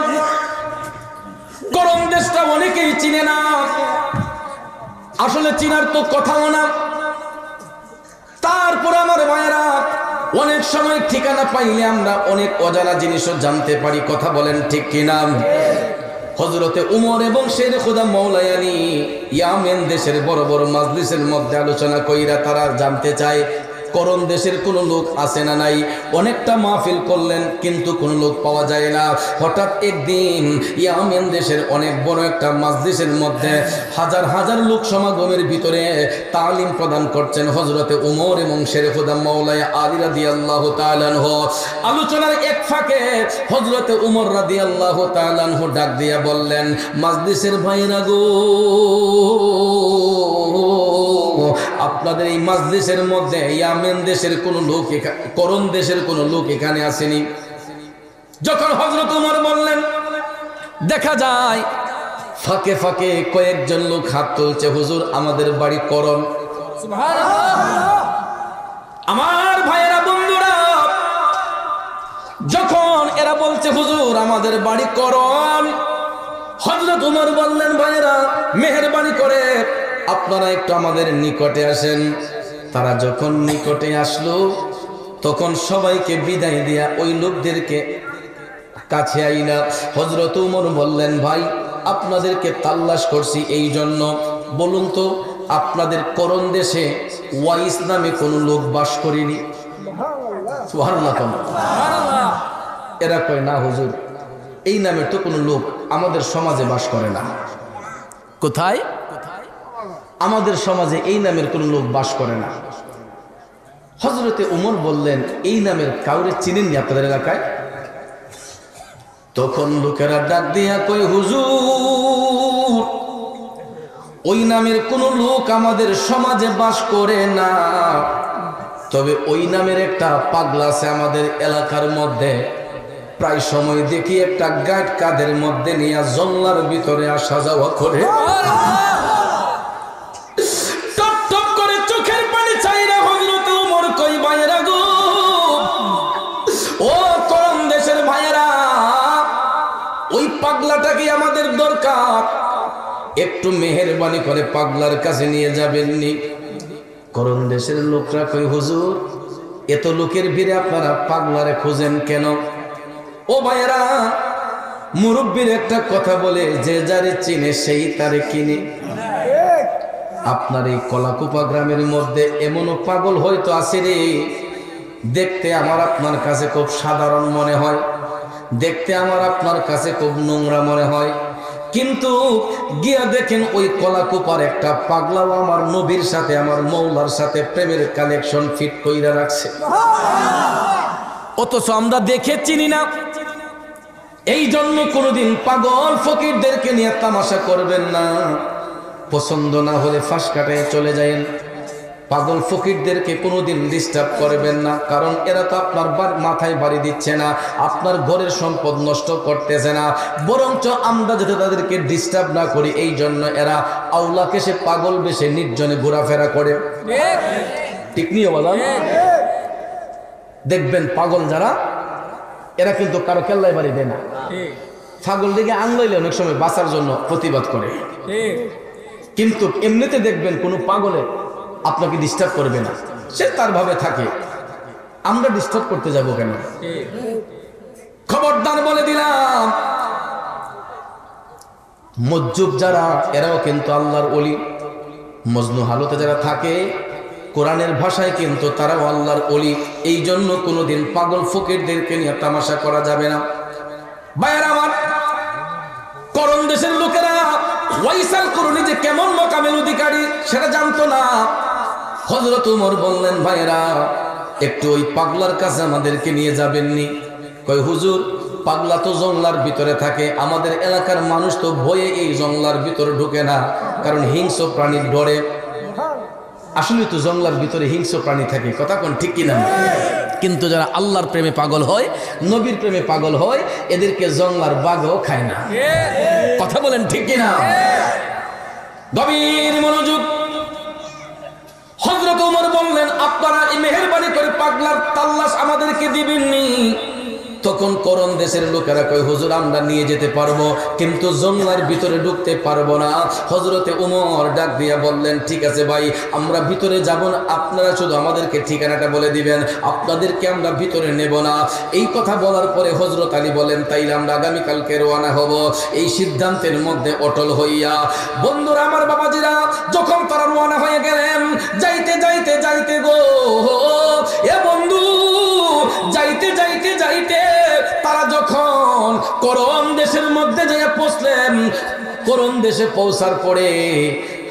Speaker 1: করণ দেশটা অনেকেই চিনে না, আসলে চিনার তো কথাও না। তারপর আমার ভাইয়েরা অনেক সময় ঠিকানা পাইলে আমরা অনেক অজানা জিনিসও জানতে পারি, কথা বলেন ঠিক কিনা? হযরতে উমর এবং শেরে খোদা মাওলানা আলী ইয়ামেন দেশের বড় বড় মাজলিসের মধ্যে আলোচনা কইরা তারা জানতে চায় করণ দেশের কোন লোক আছে না নাই। অনেকটা মাহফিল করলেন কিন্তু কোন লোক পাওয়া যায় না। হঠাৎ একদিন ইয়ামেন দেশের অনেক বড় একটা মাজলিসের মধ্যে হাজার হাজার লোক সমাগমের ভিতরে তালিম প্রদান করছেন হযরতে উমর এবং শেরে খোদা মাওলানা আলী রাদিয়াল্লাহু তাআলা আনহু। আলোচনার এক ফাঁকে হযরতে উমর রাদিয়াল্লাহু তাআলা আনহু ডাক দিয়া বললেন, মাজলিসের ভাইরা গো, আপনাদের এই মাজলিসের মধ্যে ইয়ামেন দেশের কোন লোক, করণ দেশের কোন লোক এখানে আসেনি? যখন হযরত উমর বললেন, দেখা যায় ফাঁকে ফাঁকে কয়েকজন লোক হাত তুলছে, হুজুর আমাদের বাড়ি করণ। সুবহানাল্লাহ। আমার ভাইয়েরা বন্ধুরা, যখন এরা বলছে হুজুর আমাদের বাড়ি করণ, হযরত উমর বললেন, ভাইয়েরা মেহেরবানি করে আপনারা একটু আমাদের নিকটে আসেন। তারা যখন নিকটে আসলো তখন সবাইকে বিদায় দিয়া ওই লোকদেরকে কাছে আইনা হযরত উমর বললেন, ভাই আপনাদেরকে তাল্লাশ করছি এই জন্য, বলুন তো আপনাদের করণ দেশে ওয়াইস নামে কোন লোক বাস করেনি? সুবহানাল্লাহ। এরা কয়, না হুজুর এই নামে তো কোনো লোক আমাদের সমাজে বাস করে না। কোথায়? আমাদের সমাজে এই নামের কোন লোক বাস করে না। হযরতে উমর বললেন, এই নামের কাউরে চিনেননি আপনাদের এলাকায়? তখন লোকেরা ডাক দিয়া কই, হুজুর ওই নামের কোন লোক আমাদের সমাজে বাস করে না, তবে ওই নামের একটা পাগলা আছে আমাদের এলাকার মধ্যে। প্রায় সময় দেখি একটা গাইড কাদের মধ্যে নিয়ে জঙ্গলার ভিতরে আসা যাওয়া করে। পাগলাটাকে আমাদের দরকার, একটু মেহেরবানি করে পাগলার কাছে নিয়ে যাবেননি? করণ দেশের লোকরা কই, হুজুর এত লোকের ভিড়ে আপনারা পাগলারে খোঁজেন কেন? ও ভাইয়েরা, মুরব্বীর একটা কথা বলে, যে যারে চিনে সেই তারে কিনে। আপনার এই কলাকুপা গ্রামের মধ্যে এমনও পাগল হয়তো আছে রে, দেখতে আমার আপনার কাছে খুব সাধারণ মনে হয়, দেখতে আমার আপনার কাছে খুব নোংরা মনে হয়, কিন্তু গিয়া দেখেন ওই কলাকুপার একটা পাগলাও আমার নবীর সাথে, আমার মৌলার সাথে প্রেমের কালেকশন ফিট কইরা রাখছে, অথচ আমরা দেখে চিনি না। এই জন্য কোনোদিন পাগল ফকিরদেরকে নিয়ে তামাশা করবেন না। পছন্দ না হলে ফাঁস কাটায় চলে যায়েন। পাগল ফকিরদেরকে কোনোদিন ডিস্টার্ব করবেন না, কারণ এরা তো আপনার মাথায় বাড়ি দিচ্ছে না, আপনার ঘরের সম্পদ নষ্ট করতেছে না, বরঞ্চ আমরা যাতে তাদেরকে ডিস্টার্ব না করি এই জন্য এরা আউলাকে সে পাগল বেশে নির্জনে ঘোরাফেরা করে। ঠিক নিয়ে বলা, দেখবেন পাগল যারা এরা কিন্তু কারো কেল্লায় বাড়ি দেয় না, ছাগল দিকে আনলাইলে অনেক সময় বাঁচার জন্য প্রতিবাদ করে, কিন্তু এমনিতে দেখবেন কোনো পাগলে আপনাকে ডিস্টার্ব করবে না, সে তার ভাবে থাকে, আমরা ডিস্টার্ব করতে যাব কেন? খবরদার বলে দিলাম, মজ্জুব যারা এরাও কিন্তু আল্লাহর ওলি, মজনু হালতে যারা থাকে কোরআনের ভাষায় কিন্তু তারাও আল্লাহর ওলি। এই জন্য কোনোদিন পাগল ফকিরদেরকে নিয়ে তামাশা করা যাবে না। ভাইয়েরা আমার, করণ দেশের লোকেরা ওয়াইসাল করণী যে কেমন মকামের অধিকারী সেটা জানতো না। হযরত ওমর বললেন, ভাইয়েরা একটু ওই পাগলার কাছে আমাদেরকে নিয়ে যাবেননি? কয় হুজুর, পাগলা তো জঙ্গলার ভিতরে থাকে, আমাদের এলাকার মানুষ তো ভয়ে এই জঙ্গলার ভিতরে ঢুকে না, কারণ হিংস্র প্রাণীর ডরে। আসলে তো জঙ্গলার ভিতরে হিংস্র প্রাণী থাকে, কথা কোন ঠিক কিনা? কিন্তু যারা আল্লাহর প্রেমে পাগল হয়, নবীর প্রেমে পাগল হয়, এদেরকে জঙ্গলার বাঘও খায় না, কথা বলেন ঠিক কিনা? গভীর মনোযোগ। হযরত ওমর বললেন, আপনারা এই মেহেরবানি করে পাগলার তাল্লাশ আমাদেরকে দিবেননি? তখন করণ দেশের লোকেরা কয়, হুজুর আমরা নিয়ে যেতে পারবো, কিন্তু জঙ্গলার ভিতরে ঢুকতে পারবো না। হযরতে ওমর ডাক দিয়া বললেন, ঠিক আছে ভাই, আমরা ভিতরে যাব না, আপনারা শুধু আমাদেরকে ঠিকানাটা বলে দিবেন, আপনাদেরকে আমরা ভিতরে নেব না। এই কথা বলার পরে হযরত আলী বলেন, তাইলে আমরা আগামীকালকে রওনা হব। এই সিদ্ধান্তের মধ্যে অটল হইয়া বন্ধুরা আমার, বাবাজিরা, যখন তারা রওনা হয়ে গেলেন, যাইতে যাইতে যাইতে গো এ বন্ধু, যাইতে যাইতে যাইতে তারা যখন করণ দেশের মধ্যে যেয়ে পৌঁছলেন, করণ দেশে পৌঁছার পরে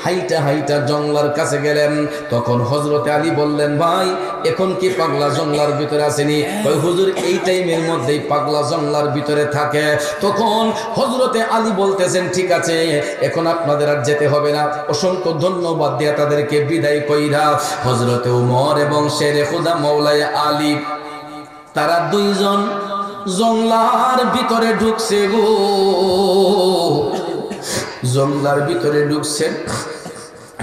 Speaker 1: হাইটা হাইটা জঙ্গলার কাছে গেলেন। তখন হযরতে আলী বললেন, ভাই এখন কি পাগলা জঙ্গলার ভিতরে আসেনি? কই হুজুর, এই টাইমের মধ্যেই পাগলা জঙ্গলার ভিতরে থাকে। তখন হযরতে আলী বলতেছেন, ঠিক আছে, এখন আপনাদের আর যেতে হবে না। অসংখ্য ধন্যবাদ দিয়া তাদেরকে বিদায় কইরা হযরতে ওমর এবং শেরে খুদা মাওলানা আলী তারা দুইজন জঙ্গলার ভিতরে ঢুকছে গো। জঙ্গলার ভিতরে ঢুকছেন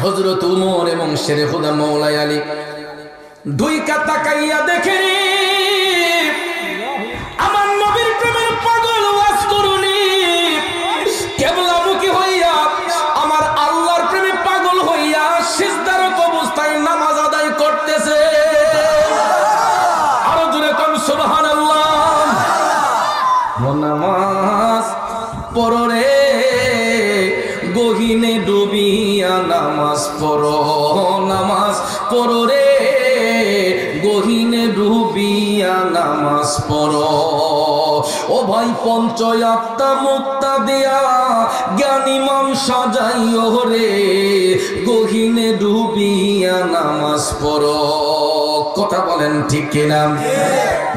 Speaker 1: হযরত ওমর এবং শেরে খুদা মাওলানা আলী। দুই কাতা কাইয়া দেখে আমার নবীর প্রেমের পাগল ওয়াজ করুনি কেবলামুখী হইয়া, আমার আল্লাহর প্রেমে পাগল হইয়া সিজদারত অবস্থায় নামাজ আদায় করতেছে। আরো জোরে কোন সুবহানাল্লাহ। নামাজ পড়ো রে গহিনে ডুবিয়া, নামাজ পড়ো, নামাজ পড়ো রে গহিনে ডুবিয়া, নামাজ পড়ো। ও ভাই পঞ্চ আত্মা মুক্তা দিয়া জ্ঞানী মান সাজাইও রে গহিনে ডুবিয়া, নামাজ পড়ো। কথা বলেন ঠিক কিনা?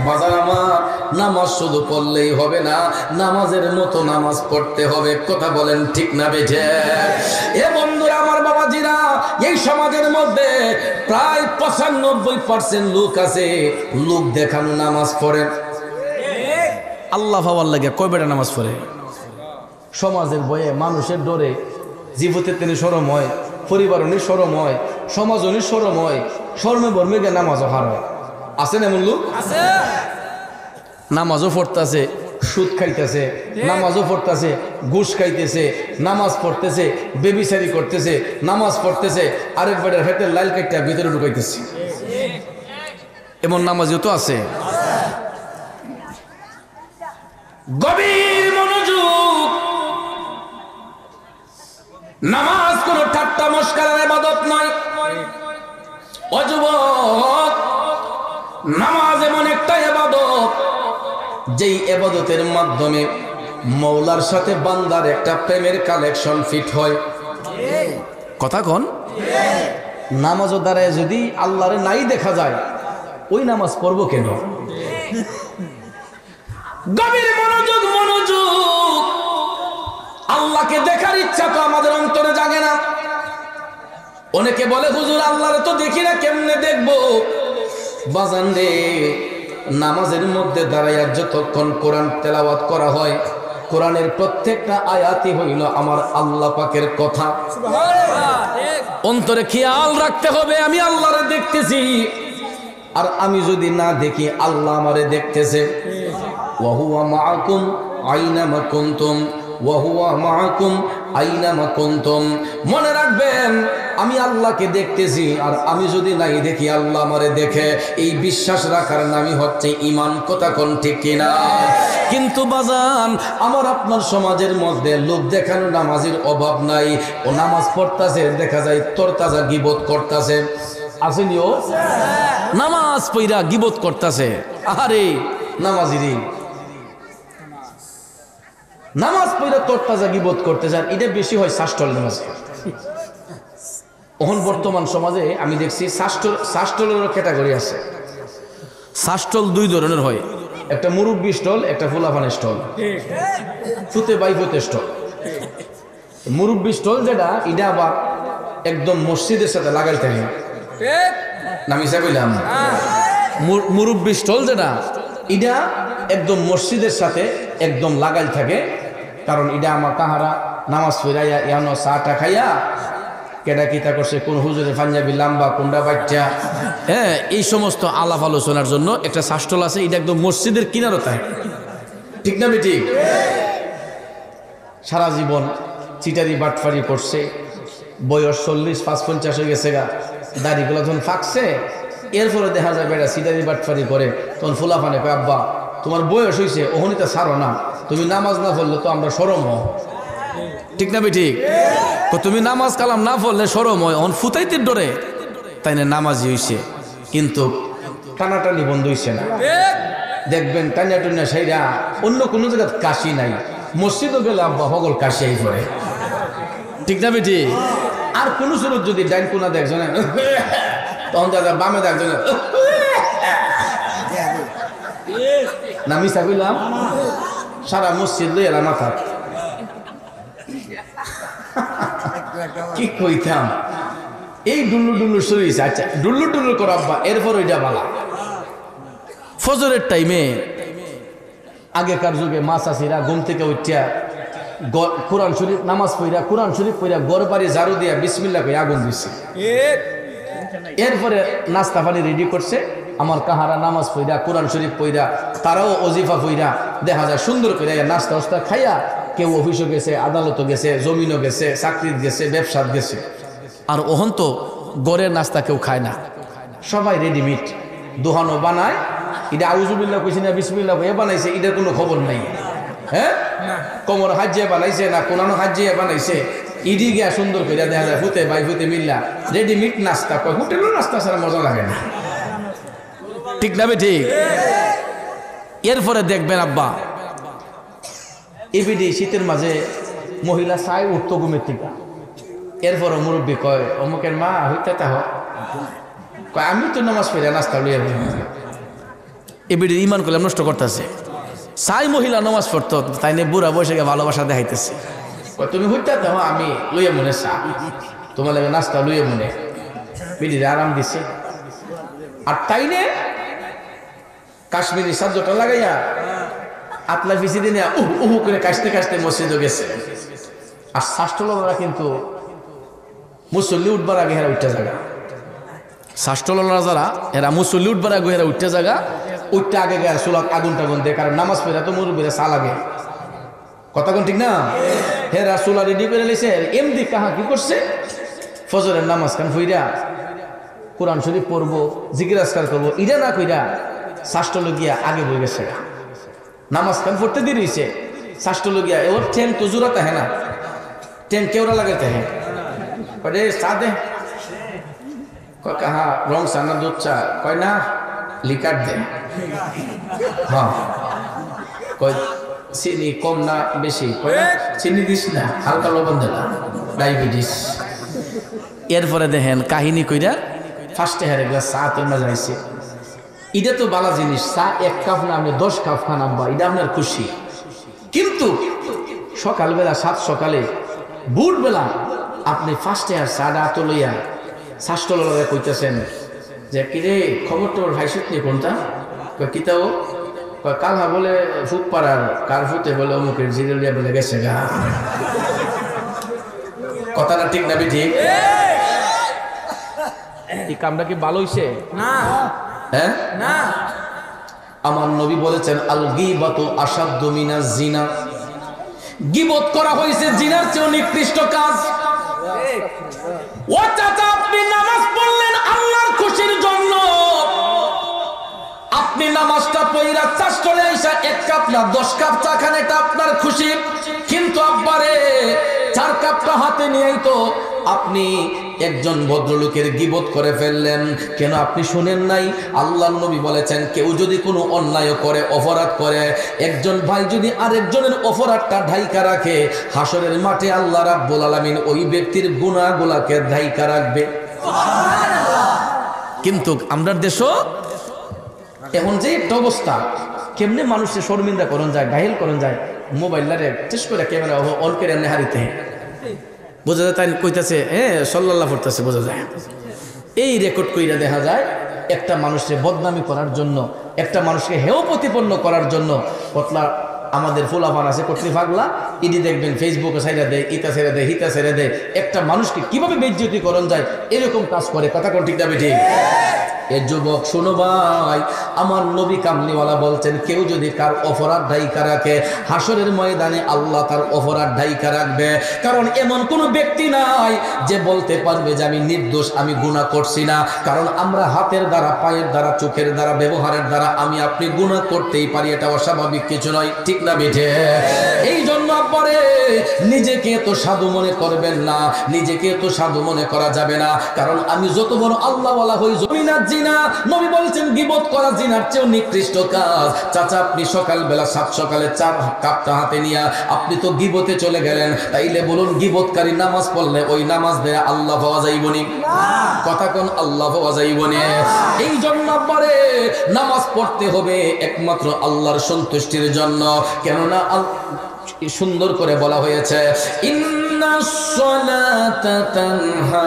Speaker 1: বাজার আমার, নামাজ শুধু পড়লেই হবে না, নামাজের মতো নামাজ পড়তে হবে। কথা বলেন ঠিক না বেঠে? এ বন্ধুরা আমার, বাবাজিরা, এই সমাজের মধ্যে প্রায় 95% লোক আছে লোক দেখানো নামাজ পড়ে। আল্লাহ ভাবার লাগে কয় বেটা নামাজ পড়ে? সমাজের ভয়ে, মানুষের ডরে, জীবতে তিনি শরম হয়, পরিবার অনেক শরম হয়, সমাজ অনেক শরম হয়, শর্মে বর্মে গিয়ে নামাজও হার হয়। আছেন এমন লোক? আছে। নামাজও পড়তেছে, সুদ খাইতেছে, নামাজও পড়তেছে, ঘুষ খাইতেছে, নামাজ পড়তেছে, বেবিচারি করতেছে, নামাজ পড়তেছে, আরেক বেটার হাতে লাল কাইটা ভিতরে ঢুকাইতেছে। এমন নামাজিও তো আছে। গভীর মনোযোগ। নামাজ কোন ঠাট্টা মশকরার ইবাদত নয়। ও যুবক, নামাজ এমন একটা ইবাদত যেই ইবাদতের মাধ্যমে মওলার সাথে বান্দার একটা প্রেমের কালেকশন ফিট হয়। কথা কোন? নামাজও দ্বারায় যদি আল্লাহরে নাই দেখা যায়, ওই নামাজ পড়বো কেন? গভীর মনোযোগ, মনোযোগ। আল্লাহকে দেখার ইচ্ছা তো আমাদের অন্তরে জাগে না। অনেকে বলে হুজুর আল্লাহর তো দেখি না, কেমনে দেখবো? বাজান রে, নামাজের মধ্যে দাঁড়াইয়া যতক্ষণ কোরআন তেলাওয়াত করা হয়, কোরআনের প্রত্যেকটা আয়াতই হইল আমার আল্লাহ পাকের কথা। অন্তরে খেয়াল রাখতে হবে আমি আল্লাহরে দেখতেছি, আর আমি যদি না দেখি আল্লাহ আমারে দেখতেছে। ওয়া হুয়া মাআকুম আইনামা কুনতুম, ওয়া হুয়া মাআকুম আইনামা কুনতুম। মনে রাখবেন আমি আল্লাহকে দেখতেছি, আর আমি যদি নাই দেখি আল্লাহ আমারে দেখে। এই বিশ্বাস রাখার নামই হচ্ছে ঈমান। কথা কোন ঠিক কিনা? কিন্তু বাজান, আমার আপনার সমাজের মধ্যে লোক দেখানো নামাজের অভাব নাই। ও নামাজ পড়তাছে, দেখা যায় তরতাজা গীবত করতাছে। আসেনি ও নামাজ পইরা গীবত করতাছে। আরে নামাজিরি নামাজ পইরা তরতাজা গীবত করতে যান, এটা বেশি হয় শাস্টল নামাজে। এখন বর্তমান সমাজে আমি দেখছি শাস্টলেরও ক্যাটাগরি আছে। শাস্টল দুই ধরনের হয়, একটা মুরব্বী স্টল, একটা ফুলাফানের স্টল, ফুতে বাই ফুতে স্টল। মুরব্বী স্টল যেটা, এটা আবার একদম মসজিদের সাথে লাগাই থাকে। নামিসা কইলাম মুরব্বী স্টল যেটা, এটা একদম মসজিদের সাথে একদম লাগাই থাকে। কারণ এটা আমার কাহারা নামাজ ফিরাইয়া ইয়ানো চাটা খাইয়া কেডা কিতা করছে, কোন হুজুরে পাঞ্জাবি লাম্বা কোনটা বাচ্চা, হ্যাঁ, এই সমস্ত আলাপ আলোচনার জন্য একটা শাস্টল আছে। এটা একদম মসজিদের কিনারও থাকে। ঠিক না বেটি? সারা জীবন চিটারি বাটফারি করছে, বয়স 40-50 হয়ে গেছে গা, দাড়িগুলো যখন ফাঁকছে, এরপরে দেখা যাবে এটা চিটারি বাটফারি করে। তখন ফুলাফানে কয়, আব্বা তোমার বয়স হয়েছে, ওহনিতে ছাড়ো না, তুমি নামাজ না পড়লে তো আমরা শরম হও। ঠিক না বেটি? তুমি নামাজ কালাম না পড়লে শরম হয়। অন ফুতাইতে ডরে, তাই না নামাজি হইছে, কিন্তু টানাটানি বন্ধ হইছে না। দেখবেন টানা টুনা সাইরা অন্য কোনো জায়গায় কাশি নাই, মসজিদও গেলে আব্বা হগল কাশি আই পড়ে। ঠিক না বেটি? আর কোন সুরত যদি ডাইন কোনা দেখজনে, তখন দাদা বামে দেখজনে নামিসা কইলাম, সারা মসজিদ লই এলাম মাথা। কি কইতাম, এই ডুল্লু ডুল্লু শুরু হয়েছে। আচ্ছা ডুল্লু ডুল্লু করো আব্বা, এরপর ওইটা বালা। ফজরের টাইমে আগেকার যুগে মা চাষিরা ঘুম থেকে উঠিয়া কোরআন শরীফ নামাজ পড়া, কোরআন শরীফ পড়া, গড় বাড়ি ঝাড়ু দিয়া বিসমিল্লাহ কই আগুন দিচ্ছে। এরপরে নাস্তা পানি রেডি করছে। আমার কাহারা নামাজ পড়া, কোরআন শরীফ পড়া, তারাও অজিফা পড়া, দেখা যায় সুন্দর করে নাস্তা ওস্তা খাইয়া কেউ অফিসও গেছে, আদালতও গেছে, জমিনও গেছে, চাকরির গেছে, ব্যবসার গেছে। আর ওহন তো গড়ের নাস্তা কেউ খায় না, সবাই রেডিমেড দোহানো বানায়। এটা আউজুবিল্লাহ কইছি না বিসমিল্লাহ এ বানাইছে, এটার কোনো খবর নাই। হ্যাঁ, কোমর হাজিয়া বানাইছে না কোনানো হাজিয়া বানাইছে, ইডি গিয়া সুন্দর করে দেখা যায় ফুতে বাই ফুতে মিল্লা রেডিমেড নাস্তা। কয় হোটেলের নাস্তা ছাড়া মজা লাগে না। ঠিক না ঠিক? এরপরে দেখবেন আব্বা এবিডি শীতের মাঝে মহিলা চাই উঠতো ঘুমের থেকে। এরপরও মুরব্বী কয়, অমুকের মা হইতে তা কয় আমি তো নামাজ পড়ে নাস্তা লইয়া এবিডি ইমান করলাম নষ্ট করতেছে। চাই মহিলা নামাজ পড়তো, তাই নিয়ে বুড়া বসে গিয়ে ভালোবাসা দেখাইতেছে। তুমি হইতে তা আমি লইয়া মনে চা, তোমার লাগে নাস্তা লইয়া মনে, বিডিরে আরাম দিছে। আর তাই নে কাশ্মীরি সাজ্জটা লাগাইয়া আতলা ফিসি দিনে উহু করে কাশতে কাশতে মসজিদও গেছে। আর শাস্ত্রলরা কিন্তু মুসল্লি উঠবার আগে হেরা উঠতে জায়গা, শাস্ত্রলরা যারা এরা মুসল্লি উঠবার আগে হেরা উঠতে জায়গা, উঠতে আগে গেছে চুলাক আগুন টাগুন দেয়। কারণ নামাজ পড়া তো মুরব্বীরা চা লাগে। কথা কোন ঠিক না? হেরা চুলা রেডি করে লেছে। এমদি কাহা কি করছে, ফজরের নামাজ খান ফইরা কোরআন শরীফ পড়বো, জিকির আজকার করবো, ইরা না কইরা শাস্ত্রলগিয়া আগে বই গেছে। নামাজ খান পড়তে দিয়ে রয়েছে, শাস্ত্রলগিয়া ওর ট্রেন তো জোড়াতে হ্যাঁ না, ট্রেন কেউরা লাগাতে হ্যাঁ রে চা দে। কয় কাহা রং চা না দুধ চা? কয় না লিকার দে। হ্যাঁ কয় চিনি কম না বেশি? কয় না চিনি দিস না, হালকা লবণ দিলাম, ডায়াবেটিস। এরপরে দেখেন কাহিনী কইরা ফার্স্টে হেরে গ্লাস চা তোর মাঝে আইছে। এটা তো বালা জিনিস, চা 1 কাপ না আপনি 10 কাপ খান আব্বা, এটা আপনার খুশি। কিন্তু সকালবেলা 7 সকালে ভোরবেলা আপনি ফার্স্টে আর চাটা তো লইয়া শাস্ত্রলারা কইতেছেন যে কিরে খবর তোমার ভাই সত্যি কোনটা কিতাও কালহা বলে ফুক পাড়ার কার ফুতে বলে অমুকের জিরেলিয়া বলে গেছে গা। কথাটা ঠিক না ঠিক? এই কামটা কি ভালো হইছে? না। হ্যাঁ না। আমার নবী বলেছেন আল গীবাতু আশাদ্দু মিনাজ জিনা, গীবত করা হয়েছে জিনার চেয়ে নিকৃষ্ট কাজ। ও চাচা, আপনি নামাজ পড়লেন আল্লাহর খুশির জন্য, আপনি নামাজটা পড়া চাষ করে আইসা 1 কাপ না 10 কাপ চা খান, এটা আপনার খুশি। কিন্তু আব্বারে 4 কাপটা হাতে নিয়েই তো আপনি একজন ভদ্রলোকের গীবত করে ফেললেন। কেন আপনি শুনেন নাই? আল্লাহর নবী বলেছেন কেউ যদি কোনো অন্যায় করে, অপরাধ করে, একজন ভাই যদি আরেকজনের অপরাধটা ঢাইকা রাখে, হাসরের মাঠে আল্লাহ রাব্বুল আলামিন ওই ব্যক্তির গুনাহগুলোকে ঢাইকা রাখবে। কিন্তু আমরা দেশও এখন যে একটা অবস্থা, কেমনে মানুষের শর্মিন্দা করন যায়, ঘায়েল করন যায়, মোবাইলারে চেষ্টা করে ক্যামেরা অন করে এমনি হারিতে বোঝা যায়। তাই কইতাছে সাল্লাল্লাহ পড়তেছে, বোঝা যায়। এই রেকর্ড কইরা দেখা যায় একটা মানুষকে বদনামি করার জন্য, একটা মানুষকে হেয় প্রতিপন্ন করার জন্য কতলা আমাদের ফুলাফান আছে কতলি ফাগলা ইডি দেখবেন ফেসবুকে সাইডা দেয়, ইতা ছেড়ে দেয়, হিতা ছেড়ে দেয়। একটা মানুষকে কিভাবে বেইজ্জতি করন যায় এরকম কাজ করে। কথা কোন ঠিক না ঠিক? এ যুবক শোনো ভাই, আমার নবী কামলিওয়ালা বলছেন কেউ যদি কার অপরাধ ঢাইকা রাখে, হাসরের ময়দানে আল্লাহ তার অপরাধ ঢাইকা রাখবে। কারণ এমন কোন ব্যক্তি নাই যে বলতে পারবে যে আমি নির্দোষ, আমি গুনাহ করছি না। কারণ আমরা হাতের দ্বারা, পায়ের দ্বারা, চোখের দ্বারা, ব্যবহারের দ্বারা আমি আপনি গুনাহ করতেই পারি, এটা অস্বাভাবিক কিছু নয়। ঠিক না বেঠে? এই জন্য পরে নিজেকে তো সাধু মনে করবেন না, নিজেকে তো সাধু মনে করা যাবে না। কারণ আমি যত বড় আল্লাহ ওয়ালা হই, জমিনাত জিনা, নবী বলেছেন গীবত করা জিনার চেয়েও নিকৃষ্ট কাজ। চাচা, আপনি সকালবেলা 7 সকালে 4 কাপটা হাতে নিয়ে আপনি তো গীবতে চলে গেলেন। তাইলে বলুন গীবতকারী নামাজ পড়লে ওই নামাজ দেয়া আল্লাহ পাওয়া যাইবনি? কথা কোন আল্লাহ পাওয়া যাইবনি? এই জন্য পরে নামাজ পড়তে হবে একমাত্র আল্লাহর সন্তুষ্টির জন্য। কেননা সুন্দর করে বলা হয়েছে ইন্নাস সালাতা তানহা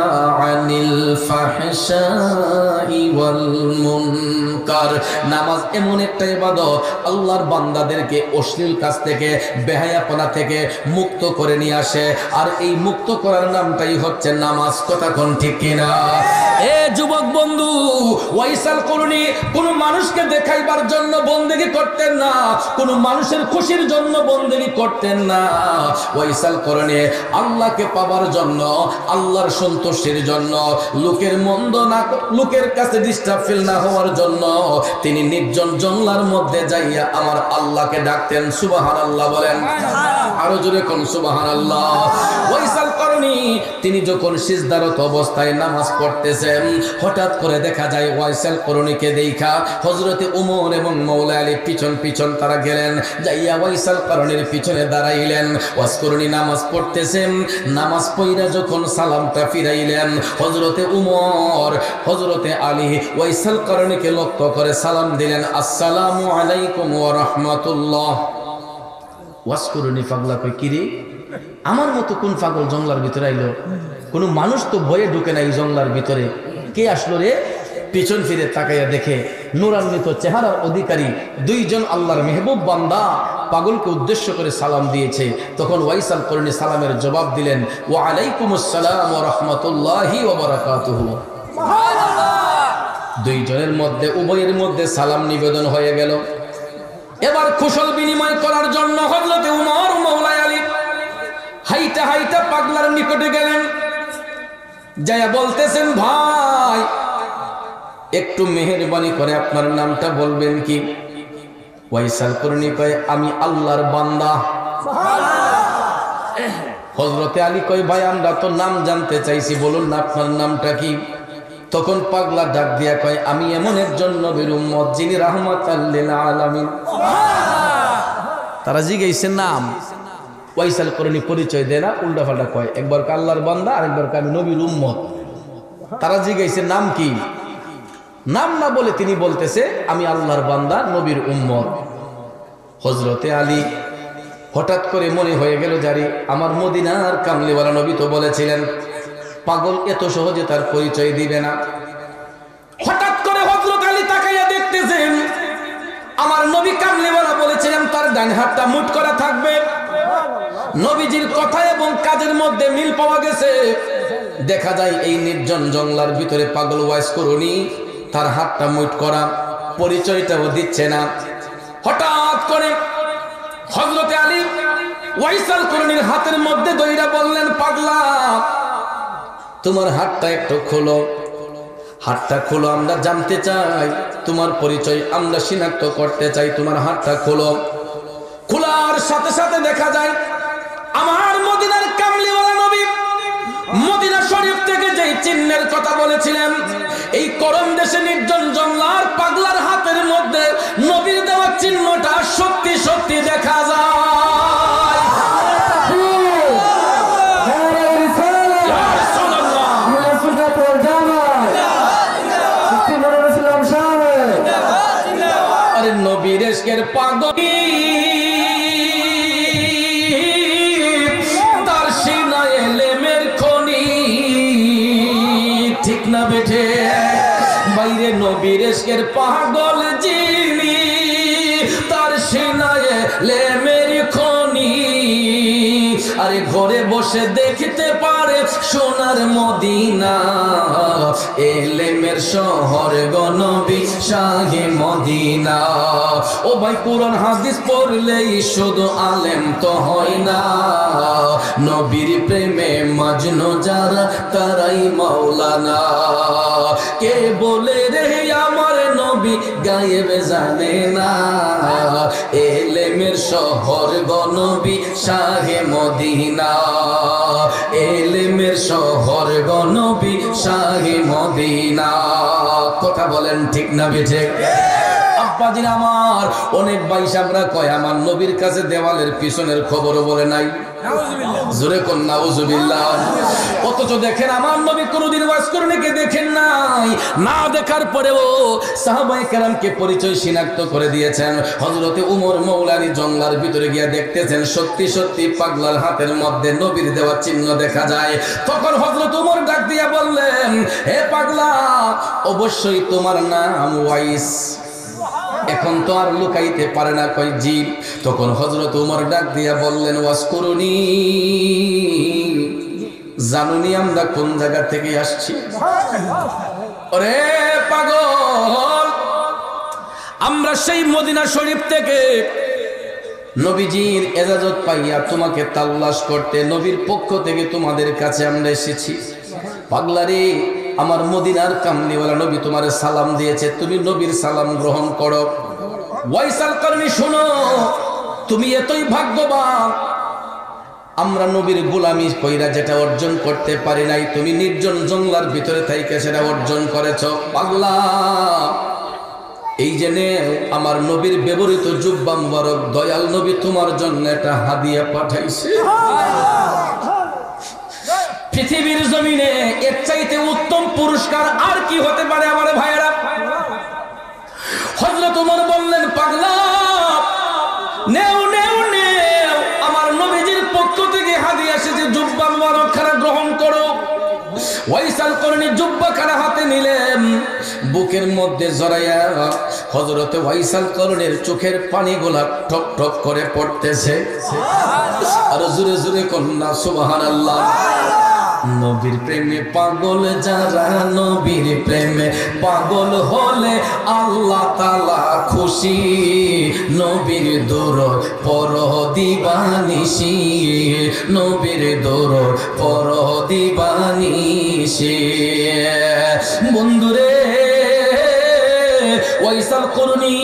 Speaker 1: আনিল ফাহশাই ওয়াল মুনকার। নামাজ এমন একটা ইবাদত আল্লাহর বান্দাদেরকে অশ্লীল কাজ থেকে, বেহায়াপনা থেকে মুক্ত করে নিয়ে আসে। আর এই মুক্ত করার নামটাই হচ্ছে নামাজ। কথা কোন ঠিক কিনা? এ যুবক বন্ধু, ওয়াইসাল করুনি কোন মানুষকে দেখাইবার জন্য বন্দেগী করতেন না, কোন মানুষের খুশির জন্য বন্দেগী করতেন না। ওয়াইসাল করুনি আল্লাহকে পাবার জন্য, আল্লাহর সন্তুষ্টির জন্য, লোকের মন্দ না, লোকের কাছে ডিস্টার্ব ফিল না হওয়ার জন্য তিনি নির্জন জঙ্গলার মধ্যে যাইয়া আমার আল্লাহকে ডাকতেন। সুবহানাল্লাহ বলেন, আরো জোরে কোন সুবহানাল্লাহ। ওয়াইসাল করুনি তিনি যখন সিজদারত অবস্থায় নামাজ পড়তেছেন, হঠাৎ করে দেখা যায় ওয়াইসাল করুনিকে দেখা হযরতে ওমর এবং মওলা আলী পিছন পিছন তারা গেলেন, যাইয়া ওয়াইসাল করুনির পিছনে দাঁড়াইলেন। ওয়াইস করুনি নামাজ পড়তেছেন, নামাজ পড়া যখন সালামটা ফিরাইলেন, হযরতে ওমর, হযরতে আলী ওয়াইসাল করুনিকে লক্ষ্য করে সালাম দিলেন, আসসালামু আলাইকুম ওয়া রাহমাতুল্লাহ। ওয়াইস করুনি পাগলা কই কিরে, আমার মতো কোন পাগল জঙ্গলার ভিতরে আইলো? কোন মানুষ তো ভয়ে ঢুকে না এই জঙ্গলার ভিতরে, কে আসলো রে? পিছন ফিরে তাকাইয়া দেখে নূরান্বিত চেহারার অধিকারী 2 জন আল্লাহর মেহবুব বান্দা পাগলকে উদ্দেশ্য করে সালাম দিয়েছে। তখন ওয়াইসাল করুনি সালামের জবাব দিলেন, ওয়া আলাইকুমুস সালাম ওয়া রাহমাতুল্লাহি ওয়া বারাকাতুহু। সুবহানাল্লাহ। 2 জনের মধ্যে, উভয়ের মধ্যে সালাম নিবেদন হয়ে গেল। এবার কুশল বিনিময় করার জন্য হযরতে ওমর মওলা আলী হাইটা হাইটা পাগলার নিকটে গেলেন, যায়া বলতেছেন, ভাই একটু মেহেরবানি করে আপনার নামটা বলবেন কি? ওয়াইসাল করুনি কয়, আমি আল্লাহর বান্দা। হযরতে আলী কয়, ভাই আমরা তো নাম জানতে চাইছি, বলুন না আপনার নামটা কি? তখন পাগলা ডাক দিয়া কয়, আমি এমন একজন নবীর উম্মত যিনি রাহমাতাল লিল আলামিন। তারা জিজ্ঞাসেন নাম, ওয়াইসাল করুনি পরিচয় দেয় না, উল্টা পাল্টা কয়, একবার আল্লাহর বান্দা আর একবার আমি নবীর উম্মত। তারা জিজ্ঞাসে নাম কি? নাম না বলে তিনি বলতেছে আমি আল্লাহর বান্দা, নবীর উম্মত। হযরতে আলী হঠাৎ করে মনে হয়ে গেল, জারি আমার মদিনার কামলিওয়ালা নবী তো বলেছিলেন পাগল এত সহজে তার পরিচয় দিবে না। হঠাৎ করে হযরত আলী তাকাইয়া দেখতেছেন আমার নবী কামলিওয়ালা বলেছিলেন তার ডান হাতটা মুঠ করা থাকবে। নবীজির কথা এবং কাজের মধ্যে মিল পাওয়া গেছে। দেখা যায় এই নির্জন জঙ্গলার ভিতরে পাগল ওয়াইস করুনি তার হাতটা মুঠ করা, পরিচয়টাও দিচ্ছে না। হঠাৎ করে হযরতে আলী ওয়াইসাল করুনির হাতের মধ্যে দইরা বললেন, পাগলা তোমার হাতটা একটু খোলো, হাতটা খোলো, আমরা জানতে চাই তোমার পরিচয়, আমরা শনাক্ত করতে চাই, তোমার হাতটা খোলো। খোলার সাথে সাথে দেখা যায় আমার মদিনার কামলিওয়ালা নবী মদিনা শরীফ থেকে যে চিহ্নের কথা বলেছিলেন, এই করম দেশে নির্জন জঙ্গলার পাগলার হাতের মধ্যে নবীর দেওয়া চিহ্নটা সত্যি সত্যি দেখা যায়। আরে নবীর ইশকের পাগল তার সিনায় এলেমের খনি, ঠিক না বেঠে? বাইরে নবীর ইশকের পাগল যিনি তার সিনায় এলেমের খনি। আরে ঘরে বসে দেখতে পারে সোনার মদিনা, এলেমের শহর গো নবী শাহে মদিনা। ও ভাই কুরআন হাদিস পড়লেই শুধু আলেম তো হয় না, নবীর প্রেমে মজনু যারা তারাই মাওলানা। কে বলে রে আমার নবী গায়েব জানে না, এলেমের শহর গো নবী শাহে মদিনা, এলেমের শহর গো নবী শাহে মদিনা। কথা বলেন ঠিক না বেঠে? আব্বাজির আমার অনেক ভাই সাহেবরা কয় আমার নবীর কাছে দেওয়ালের পিছনের খবরও বলে নাই। জোরে কোন নাউজুবিল্লাহ। অথচ দেখেন আমার নবী কোনদিন ওয়াজ করুনিকে দেখেন নাই, না দেখার পরেও সাহাবায়ে কেরামকে পরিচয় শনাক্ত করে দিয়েছেন। হযরতে উমর মৌলানি জঙ্গলার ভিতরে গিয়া দেখতেছেন সত্যি সত্যি পাগলার হাতের মধ্যে নবীর দেওয়া চিহ্ন দেখা যায়। তখন হযরত উমর ডাক দিয়া বললেন, হে পাগলা, অবশ্যই তোমার নাম ওয়াইস। এখন তো আর লুকাইতে পারে না, কই জি। তখন হযরত উমর ডাক দিয়া বললেন, ওয়াজ করুনি, জানুনি আমরা কোন জায়গা থেকে আসছি? ওরে পাগল, আমরা সেই মদিনা শরীফ থেকে নবীজির ইজাজত পাইয়া তোমাকে তালাশ করতে নবীর পক্ষ থেকে তোমাদের কাছে আমরা এসেছি। পাগলারে, আমার মদিনার কামলিওয়ালা নবী তোমারে সালাম দিয়েছে, তুমি নবীর সালাম গ্রহণ করো। ওয়াইসাল করনি, শোনো, তুমি এতই ভাগ্যবান, আমরা নবীর গোলামি কইরা যেটা অর্জন করতে পারি নাই, তুমি নির্জন জঙ্গলার ভিতরে থাইকে সেটা অর্জন করেছো। পাগলা, এই জেনে আমার নবীর ব্যবহৃত জুব্বা মুবারক দয়াল নবী তোমার জন্য একটা হাদিয়া পাঠাইছে। পৃথিবীর জমিনে এর চাইতে উত্তম পুরস্কার আর কি হতে পারে আমার ভাইয়েরা? হযরত ওমর বললেন, পাগলা, নেও নেও নেও, আমার নবীজির পক্ষ থেকে হাদিয়া এসেছে, জুব্বা মুবারক খানা গ্রহণ করো। ওয়াইসাল করনি জুব্বা খানা হাতে নিলেন, বুকের মধ্যে জড়াইয়া হযরতে ওয়াইসাল করনের চোখের পানিগুলা ঠক ঠক করে পড়তেছে। আর জোরে জোরে কন্যা সুবহানাল্লাহ। নবীর প্রেমে পাগল যারা, নবীর প্রেমে পাগল হলে আল্লাহ তাআলা খুশি, নবীর দরদ পড়ো দিবানিশি, নবীর দরদ পড়ো দিবানিশি। বন্ধুরে, ওয়াইসাল করনি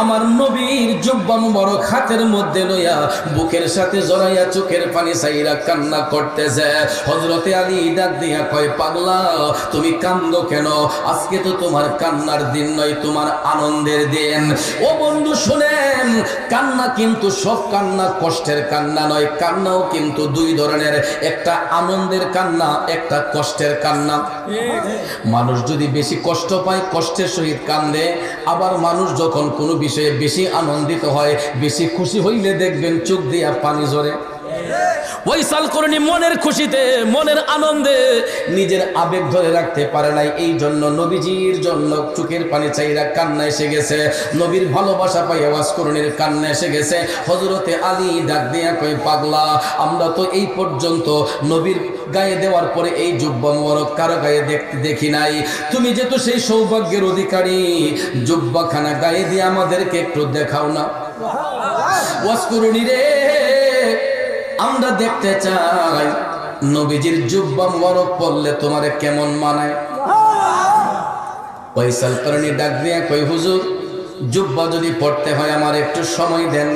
Speaker 1: আমার নবীর জুব্বা মুবারক হাতের মধ্যে লইয়া বুকের সাথে জড়াইয়া চোখের পানি ছাইরা কান্না করতেছে। হযরতে আলী ডাক দিয়া কয়, পাগলা, তুমি কান্দো কেন? আজকে তো তোমার কান্নার দিন নয়, তোমার আনন্দের দিন। ও বন্ধু শুনেন, কান্না কিন্তু সব কান্না কষ্টের কান্না নয়, কান্নাও কিন্তু দুই ধরনের, একটা আনন্দের কান্না, একটা কষ্টের কান্না। মানুষ যদি বেশি কষ্ট পায় কষ্টের সহিত কান্দে, আবার মানুষ যখন কোনো বিষয়ে বেশি আনন্দিত হয়, বেশি খুশি হইলে দেখবেন চোখ দিয়া পানি ঝরে। ওয়াইসাল করনি মনের খুশিতে, মনের আনন্দে নিজের আবেগ ধরে রাখতে পারে নাই, এই জন্য নবীজির জন্য চোখের পানি চাইরা কান্না এসে গেছে। নবীর ভালোবাসা পাই ওয়াজ করনির কান্না এসে গেছে। হযরতে আলী ডাক দিয়া কই, পাগলা, আমরা তো এই পর্যন্ত নবীর গায়ে দেওয়ার পরে এই জুব্বা মোবারক কারো গায়ে দেখি নাই। তুমি যেহেতু সেই সৌভাগ্যের অধিকারী, জুব্বাখানা গায়ে দিয়ে আমাদেরকে একটু দেখাও না। ওয়াজ করনি রে, আমরা দেখতে চাই নবীজির জুব্বা মোবারক পরলে তোমারে কেমন মানায়। ওয়াইসাল করনি ডাক দিয়া কই, হুজুর, জুব্বা যদি পড়তে হয় আমার একটু সময় দেন,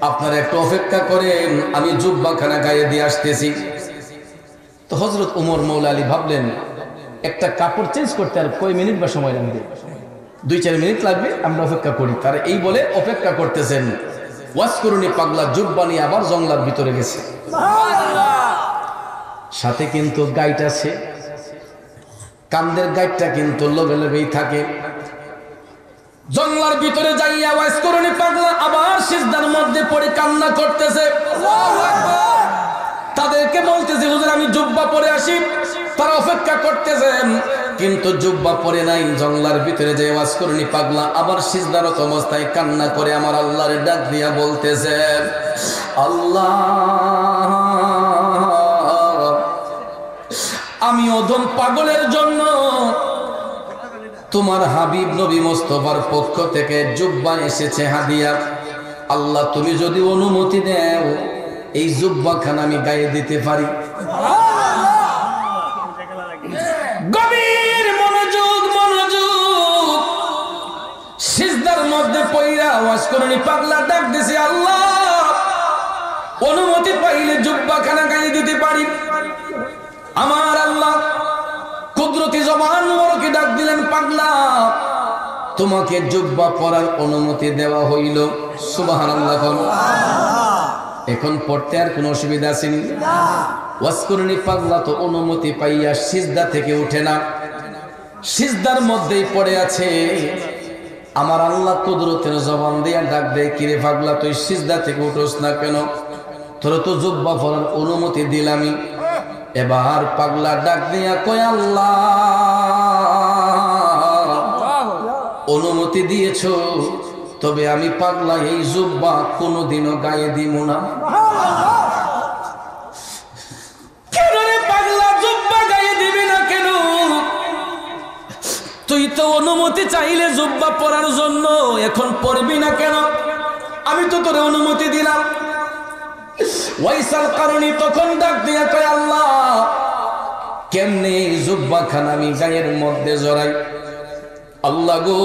Speaker 1: আপনারা একটু অপেক্ষা করেন, আমি জুব্বাখানা গায়ে দিয়ে আসতেছি। তো হযরত ওমর মৌলা আলী ভাবলেন, একটা কাপড় চেঞ্জ করতে আর কয় মিনিট বা সময় লাগবে? 2-4 মিনিট লাগবে, আমরা অপেক্ষা করি। তারা এই বলে অপেক্ষা করতেছেন। ওয়াজ করনি পাগলা জুব্বা নিয়ে আবার জঙ্গলার ভিতরে গেছে, সাথে কিন্তু গাইড আছে। কান্দের গাইডটা কিন্তু লগে লগেই থাকে। জঙ্গলার ভিতরে যাইয়া ওয়াজ করনি পাগলা আবার সিজদার মধ্যে পড়ে কান্না করতেছে। তাদেরকে বলতেছে, হুজুর আমি জুব্বা পরে আসি। তারা অপেক্ষা করতেছেন, কিন্তু জুব্বা পরে নাই। জঙ্গলার ভিতরে যে ওয়াজ করনি পাগলা আবার সিজদারত অবস্থায় কান্না করে আমার আল্লাহর ডাক দিয়া বলতেছে, আল্লাহ, আমি অধম পাগলের জন্য তোমার হাবিব নবী মুস্তাফার পক্ষ থেকে জুব্বা এসেছে হাদিয়া। আল্লাহ, তুমি যদি অনুমতি দাও এই জুব্বাখানা আমি গায়ে দিতে পারি। গভীর মনোযোগ, সিজদার মধ্যে পইরা ওয়াজ করনি পাগলা ডাক দিছে, আল্লাহ, অনুমতি পাইলে জুব্বাখানা গায়ে দিতে পারি। আমার আল্লাহ কুদরতি জবান মোবারকে ডাক দিলেন, পাগলা, তোমাকে জুব্বা পরার অনুমতি দেওয়া হইল। সুবহানাল্লাহ। এখন পড়তে আর কোনো অসুবিধা আসেনি। ওয়াজ করনি পাগলা তো অনুমতি পাইয়া সিজদা থেকে উঠে না, সিজদার মধ্যেই পড়ে আছে। আমার আল্লাহ কুদরতের জবান দিয়া ডাক দেয়, কিরে পাগলা, তুই সিজদা থেকে উঠোস না কেন? তোর তো জুব্বা পরার অনুমতি দিলামই। এবার পাগলা ডাক দিয়া কয়, আল্লাহ, অনুমতি দিয়েছ, তবে আমি পাগলা এই জুব্বা কোনোদিনও গায়ে দিব না। কেন রে পাগলা, জুব্বা গায়ে দিবি না কেন? তুই তো অনুমতি চাইলে জুব্বা পরার জন্য, এখন পরবি না কেন? আমি তো তোর অনুমতি দিলাম। ওয়াইসাল কারণী তখন ডাক দিয়া কয়, আল্লাহ, কেমনে এই জুব্বাখানা আমি গায়ের মধ্যে জড়াই? আল্লাহ গো,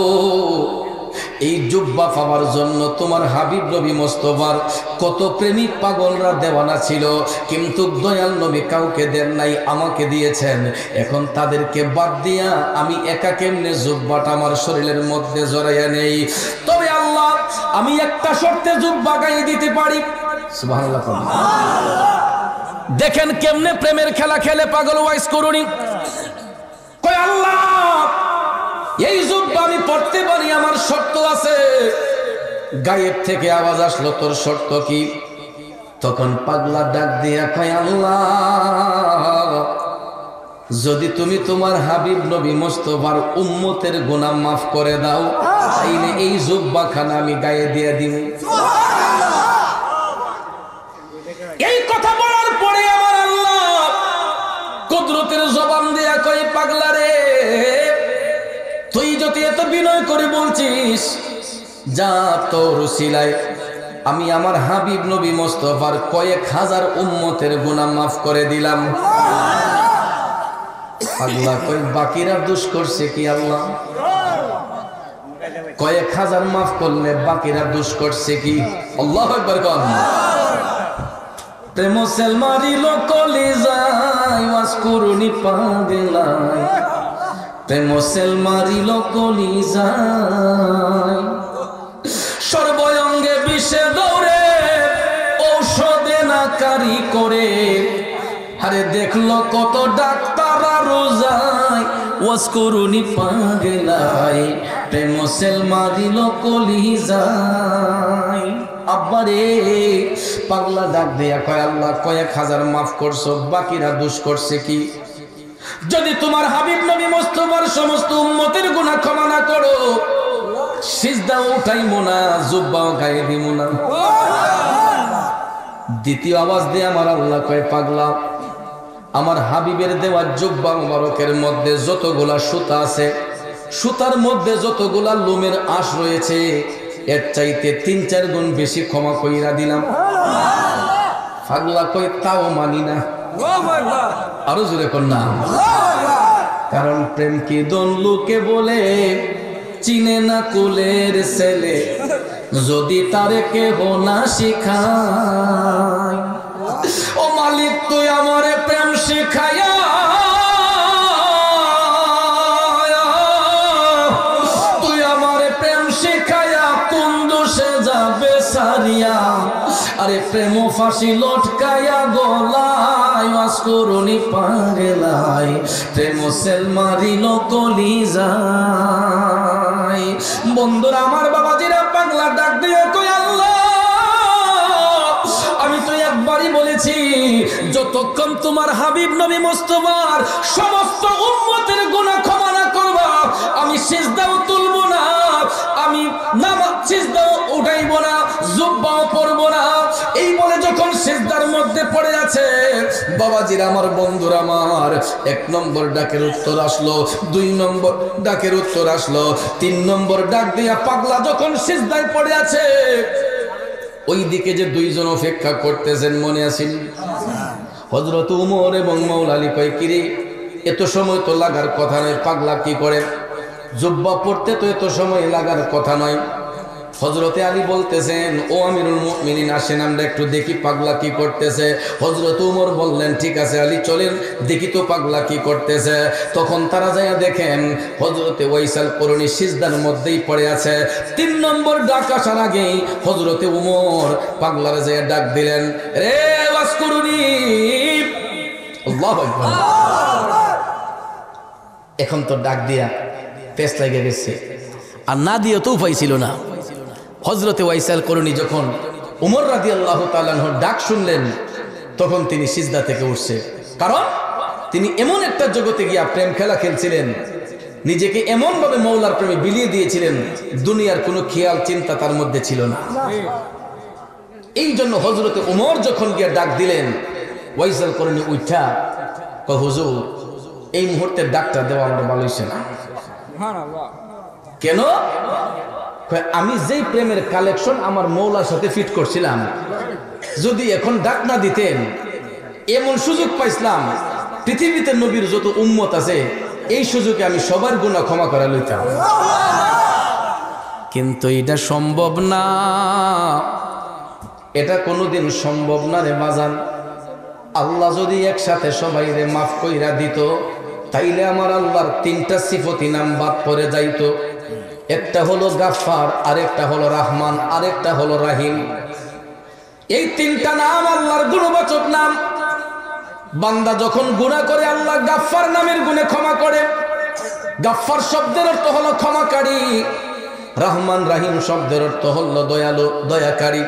Speaker 1: এই জুব্বা পাওয়ার জন্য তোমার হাবিব নবী মুস্তাফার কত প্রেমিক পাগলরা দেওয়ানা ছিল, কিন্তু দয়াল নবী কাউকে দেন নাই, আমাকে দিয়েছেন। এখন তাদেরকে বাদ দিয়া আমি একা কেমনে জুব্বাটা আমার শরীরের মধ্যে জড়াইয়া নেই? তবে আল্লাহ, আমি একটা শর্তে জুব্বা গায়ে দিতে পারি। সুবহানাল্লাহ। দেখেন কেমনে প্রেমের খেলা খেলে পাগল ওয়াইজ করুনি। কয়, আল্লাহ, এই জুব্বা আমি পড়তে পারি, আমার শর্ত আছে। গায়েব থেকে আওয়াজ আসলো, তোর শর্ত কি? তখন পাগলা ডাক দিয়া কয়, আল্লাহ, যদি তুমি তোমার হাবিব নবী মুস্তাফার উম্মতের গুনাহ মাফ করে দাও, তাইলে এই জুব্বাখানা আমি গায়ে দিয়ে দিব। এই কথা বলার পরে আমার আল্লাহ কুদরতের জবান দিয়া কয়, পাগলা রে, তুই যদি এত বিনয় করে বলছিস, যা তোর উসিলায় আমি আমার হাবিব নবী মুস্তাফার কয়েক হাজার উম্মতের গুনাহ মাফ করে দিলাম। আল্লাহ কই, বাকিরা দোষ করছে কি? আল্লাহ, কয়েক হাজার মাফ করলে বাকিরা দোষ করছে কি? আল্লাহু আকবার। কোন প্রেম সেল মারিল কলিজায় ওয়াজ করনি পাগলাই, প্রেম সেল মারিল কলিজায়, সর্বঙ্গে বিষে দৌড়ে ঔষধে নাকারি করে, আরে দেখলো কত ডাক্তার রোজায় ওয়াজ করনি পাগলাই, প্রেম সেল মারিল কলিজায়। আব্বা রে। পাগলা ডাক দিয়া কয় আল্লাহ কয়েক হাজার মাফ করছো, বাকিরা দোষ করছে কি? যদি তোমার হাবিব নবী মুস্তাফার সমস্ত উম্মতের গুনাহ ক্ষমা না করো, সিজদা উঠাইমো না, জুব্বাও গায়ে দিমো না। দ্বিতীয় আওয়াজ দিয়ে আমার আল্লাহ কয় পাগলা, আমার হাবিবের দেওয়া জুব্বা মুবারকের মধ্যে যতগুলা সুতা আছে, সুতার মধ্যে যতগুলা লোমের আঁশ রয়েছে, এর চাইতে 3-4 গুণ বেশি ক্ষমা কইরা দিলাম। পাগলা কই তাও মানি না। আরো জোরে কর না। কারণ প্রেম কি দন লোকে বলে, চিনে না কুলের ছেলে, যদি তারে কেহ না শিখায়। ও মালিক তুই আমারে প্রেম শিখায়া, তুই আমারে প্রেম শিখায়া কোন দোষে যাবে সারিয়া। আরে প্রেম ফাঁসি লটকায়া গলায়, ওয়াজ করুনি পাগলাই, প্রেম সেল মারিল কলিজায়। বন্ধুরা আমার বাবাজিরা পাগলা ডাক দিয়ে কই আল্লাহ, আমি তো একবারই বলেছি যতক্ষণ তোমার হাবিব নবী মুস্তাফার সমস্ত উম্মতের গুনাহ ক্ষমা না করবা, আমি সিজদাও তুলবো না, আমি নামাজ সিজদাও উঠাইবো না, জুব্বাও পরবো না। এই বলে যখন সিজদার মধ্যে পড়ে আছে, বাবাজিরা আমার বন্ধুরা আমার, 1 নম্বর ডাকের উত্তর আসলো, 2 নম্বর ডাকের উত্তর আসলো, 3 নম্বর ডাক দিয়া পাগলা যখন সিজদায় পড়ে আছে, ওই দিকে যে 2 জন অপেক্ষা করতেছেন মনে আছেন? হযরত ওমর এবং মাওলা আলী কয় কিরে, এত সময় তো লাগার কথা নয়, পাগলা কি করে? জুব্বা পড়তে তো এত সময় লাগার কথা নয়। হযরতে আলী বলতেছেন, ও আমিরুল মুমিনিন, আসেন আমরা একটু দেখি পাগলা কি করতেছে। হযরত ওমর বললেন, ঠিক আছে আলী চলেন দেখি তো পাগলা কি করতেছে। তখন তারা যাইয়া দেখেন হযরতে ওয়াইসাল করুনি সিজদার মধ্যেই পড়ে আছে। 3 নম্বর ডাক আসার আগেই হযরতে ওমর পাগলারে যাইয়া ডাক দিলেন, রে ওয়াজ করুনি। আল্লাহু আকবার। এখন তো ডাক দিয়া পেছ লাগে গেছে, আর না দিয়ে তো উপায় ছিল না। হযরতে ওয়াইসাল করুনি যখন ওমর রাদিয়াল্লাহু তাআলা আনহুর ডাক শুনলেন, তখন তিনি সিজদা থেকে উঠছে। কারণ তিনি এমন একটা জগতে গিয়া প্রেম খেলা খেলছিলেন, নিজেকে এমন ভাবে মওলার প্রেমে বিলিয়ে দিয়েছিলেন, দুনিয়ার কোনো খেয়াল চিন্তা তার মধ্যে ছিল না। এই জন্য হযরতে ওমর যখন গিয়া ডাক দিলেন, ওয়াইসাল করুনি উঠা কয়, হুজুর এই মুহূর্তে ডাকটা দেওয়া আমার ভালো হইছে না। কেন? আমি যেই প্রেমের কালেকশন আমার মওলার সাথে ফিট করছিলাম, যদি এখন ডাক না দিতেন, এমন সুযোগ পাইছিলাম, পৃথিবীতে নবীর যত উম্মত আছে এই সুযোগে আমি সবার গুনাহ ক্ষমা করে লইতাম। কিন্তু এটা সম্ভব না, এটা কোনোদিন সম্ভব না রে বাজান। আল্লাহ যদি একসাথে সবাই রে মাফ কইরা দিত, তাইলে আমার আল্লাহর 3টা সিফতি নাম বাদ পড়ে যাইতো। একটা হলো গাফফার, আরেকটা হলো রহমান, আরেকটা হলো রাহিম। এই 3টা নাম আল্লাহর গুণবাচক নাম। বান্দা যখন গুনাহ করে আল্লাহ গাফফার নামের গুণে ক্ষমা করে। গাফফার শব্দের অর্থ হলো ক্ষমাকারী, রহমান রাহিম শব্দের অর্থ হলো দয়ালু, দয়াকারী।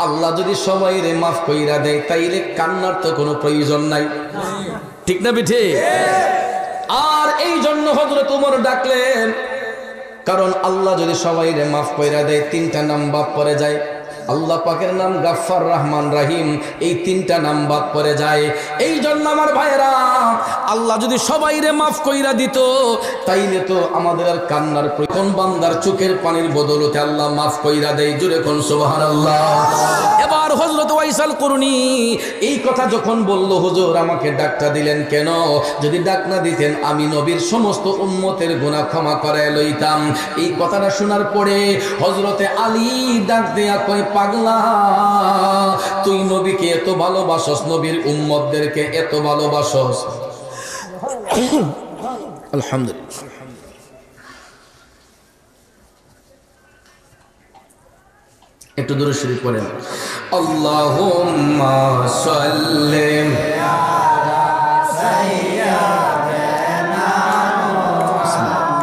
Speaker 1: আল্লাহ যদি সবাই রে মাফ কইরা দেয়, তাইলে কান্নার তো কোনো প্রয়োজন নাই, ঠিক না বিঠে? আর এই জন্য হযরত ওমর ডাকলেন, কারণ আল্লাহ যদি সবাই রে মাফ কইরা দেয়, 3টা নাম বাদ পড়ে যায়। আল্লাহ পাকের নাম গাফফার, রহমান, রাহিম, এই 3টা নাম বাদ পড়ে যায়। এই জন্য আমার ভাইরা, আল্লাহ যদি সবাই রে মাফ কইরা দিত, তাইলে তো আমাদের আর কান্নার কোন বান্দার চোখের পানির বদলতে আল্লাহ মাফ কইরা দেয়। জোরে কোন সুবহানাল্লাহ। এবার হযরত ওয়াইসাল করুনি এই কথা যখন বলল, হুজুর আমাকে ডাকটা দিলেন কেন? যদি ডাক না দিতেন আমি নবীর সমস্ত উম্মতের গুনাহ ক্ষমা করায় লইতাম। এই কথাটা শোনার পরে হযরতে আলী ডাক দেয়া কয়, পাগলা তুই নবীকে এত ভালোবাসস, নবীর উম্মতদেরকে এত ভালোবাসস। আলহামদুলিল্লাহ। একটু দরুদ শরীফ পড়েন। আল্লাহুম্মা সাল্লি আলা সাইয়্যিদিনা মুহাম্মাদ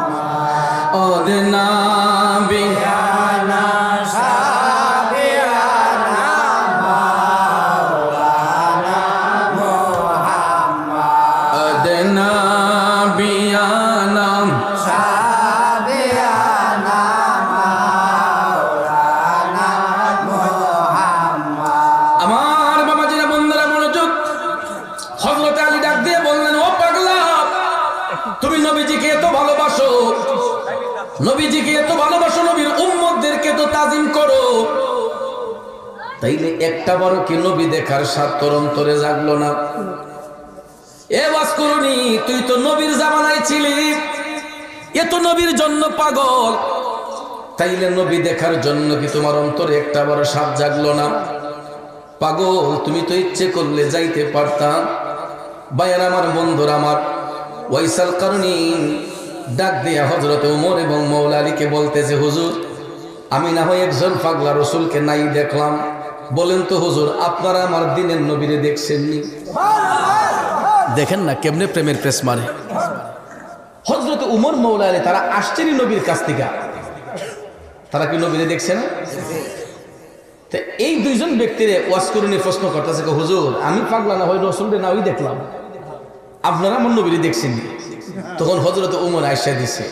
Speaker 1: নবীজিকে এত ভালোবাসো, নবীর উম্মতদেরকে তো তাজিম করো, তাইলে একটা বারও কি নবী দেখার স্বাদ তোর অন্তরে জাগলো না? এ ওয়াসকুরুনি, তুই তো নবীর জামানায় ছিলি, এ তো নবীর জন্য পাগল, তাইলে নবী দেখার জন্য কি তোমার অন্তরে একটা বড় স্বাদ জাগলো না? পাগল, তুমি তো ইচ্ছে করলে যাইতে পারতাম। ভাইয়ের আমার, বন্ধুরা আমার, ওয়াইসাল কারণী ডাক দিয়া হযরত ওমর এবং মওলা আলীকে বলতেছে, হুজুর আমি না হয় একজন পাগলা রসুলকে নাই দেখলাম, বলেন তো হুজুর আপনারা আমার দিনের নবীরে দেখছেননি? দেখেন না কেমনে প্রেমের প্রেস মারে। হযরত ওমর মওলা আলী তারা আসছেনই নবীর কাছ থেকে, তারা কি নবীরে দেখছে না? তো এই দুইজন ব্যক্তিরে ওয়াসকুরুনি প্রশ্ন করতেছে, হুজুর আমি পাগলা না হয় রসুলরে না ওই দেখলাম, আপনারা আমার নবীরে দেখছেন? তখন হযরত ওমর আয়েশা দিছে,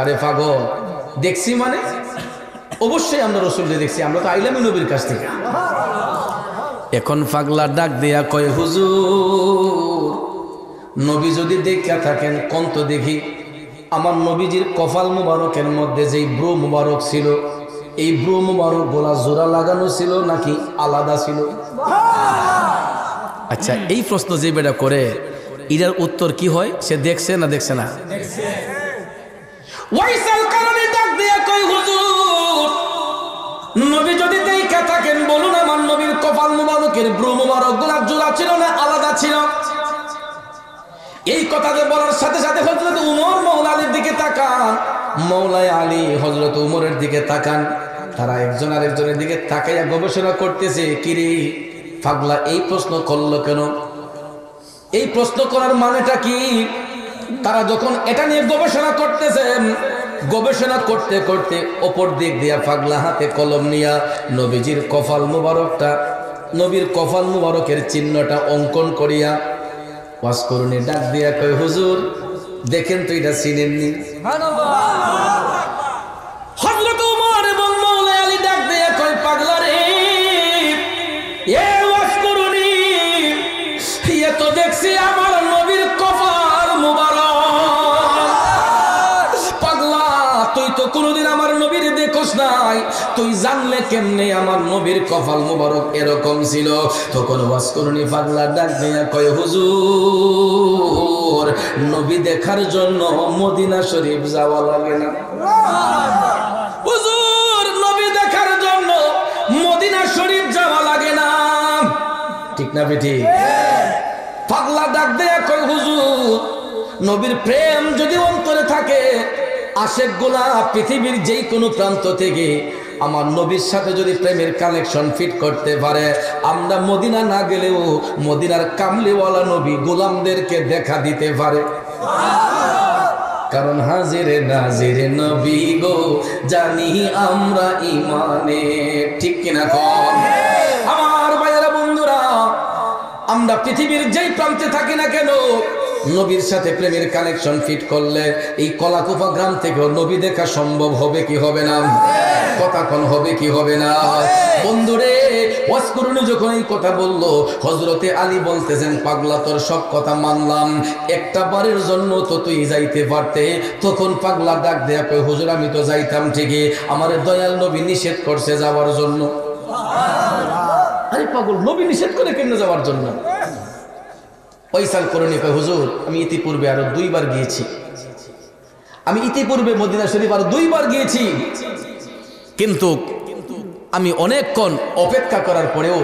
Speaker 1: আরে পাগল, দেখছি মানে অবশ্যই আমরা রসুলরে দেখছি, আমরা তো আইলামই নবীর কাছ থেকে। এখন পাগলা ডাক দিয়া কয়, হুজুর নবী যদি দেখা থাকেন কোন তো দেখি, আমার নবীজির কপাল মুবারকের মধ্যে যেই ব্রু মুবারক ছিল, এই ব্রু মুবারক গোলা জোড়া লাগানো ছিল নাকি আলাদা ছিল? আচ্ছা, এই প্রশ্ন যে বেটা করে এটার উত্তর কি হয়? সে দেখছে না দেখছে না? ওয়াইসাল কারণে ডাক দিয়া কই, হুজুর নবী যদি দেখা থাকেন বলুন আমার নবীর কপাল মুবারকের ব্রু মুবারক গোলা জোড়া ছিল না আলাদা ছিল? এই কথাতে বলার সাথে সাথে হযরত ওমর মওলা আলীর দিকে তাকান, মওলা আলী হযরত ওমরের দিকে তাকান, তারা একজন আরেকজনের দিকে তাকাইয়া গবেষণা করতেছে, কিরে পাগলা এই প্রশ্ন করলো কেন? এই প্রশ্ন করার মানেটা কি? তারা যখন এটা নিয়ে গবেষণা করতেছেন, গবেষণা করতে করতে অপর দিক দিয়া পাগলা হাতে কলম নিয়া নবীজির কপাল মুবারকটা, নবীর কপাল মুবারকের চিহ্নটা অঙ্কন করিয়া ওয়াসকুরুনি ডাক দিয়া কয়, হুজুর দেখেন তো এটা চিনেননি? হযরত ওমর এবং মওলা আলী ডাক দিয়া কয়, পাগলা রে, এ ওয়াসকুরুনি, এ তো দেখছি আমার নবীর কপাল মুবারক। পাগলা, তুই তো কোনোদিন আমার নবীর দেখোস নাই, তুই জানলে কেমনে আমার নবীর কপাল মুবারক এরকম ছিল? তখন ওয়াসকুরুনি পাগলা ডাক দিয়া কয়, হুজুর নবী দেখার জন্য মদিনা শরীফ যাওয়া লাগে না। হুজুর নবী দেখার জন্য মদিনা শরীফ যাওয়া লাগে না, ঠিক না বেটি? পাগলা ডাক দেয়া কয়, হুজুর নবীর প্রেম যদি অন্তরে থাকে, আশেকগুলা পৃথিবীর যেই কোনো প্রান্ত থেকে আমার নবীর সাথে যদি প্রেমের কানেকশন ফিট করতে পারে, আমরা মদিনা না গেলেও মদিনার কামলিওয়ালা নবী গোলামদেরকে দেখা দিতে পারে। কারণ হাজিরে নাজিরে নবী গো জানি আমরা ইমানে, ঠিক কিনা কম? আমার ভাইয়েরা বন্ধুরা, আমরা পৃথিবীর যেই প্রান্তে থাকি না কেন, নবীর সাথে প্রেমের কানেকশন ফিট করলে এই কলাকুপা গ্রাম থেকেও নবী দেখা সম্ভব হবে কি হবে না? কথা কোন হবে কি হবে না? বন্ধুরে, ওয়াসকুরুনি যখন এই কথা বললো, হযরতে আলী বলতেছেন, পাগলা তোর সব কথা মানলাম, একটা বারের জন্য তো তুই যাইতে পারতে। তখন পাগলা ডাক দেয়া কই, হুজুর আমি তো যাইতাম ঠিকই, আমার দয়াল নবী নিষেধ করছে যাওয়ার জন্য। আরে পাগল, নবী নিষেধ করে কেন যাওয়ার জন্য? ওয়াইসাল করণী কয়, হুজুর আমি ইতিপূর্বে আরো 2 বার গিয়েছি, আমি ইতিপূর্বে মদিনা শরীফ আরো 2 বার গিয়েছি, কিন্তু আমি অনেকক্ষণ অপেক্ষা করার পরেও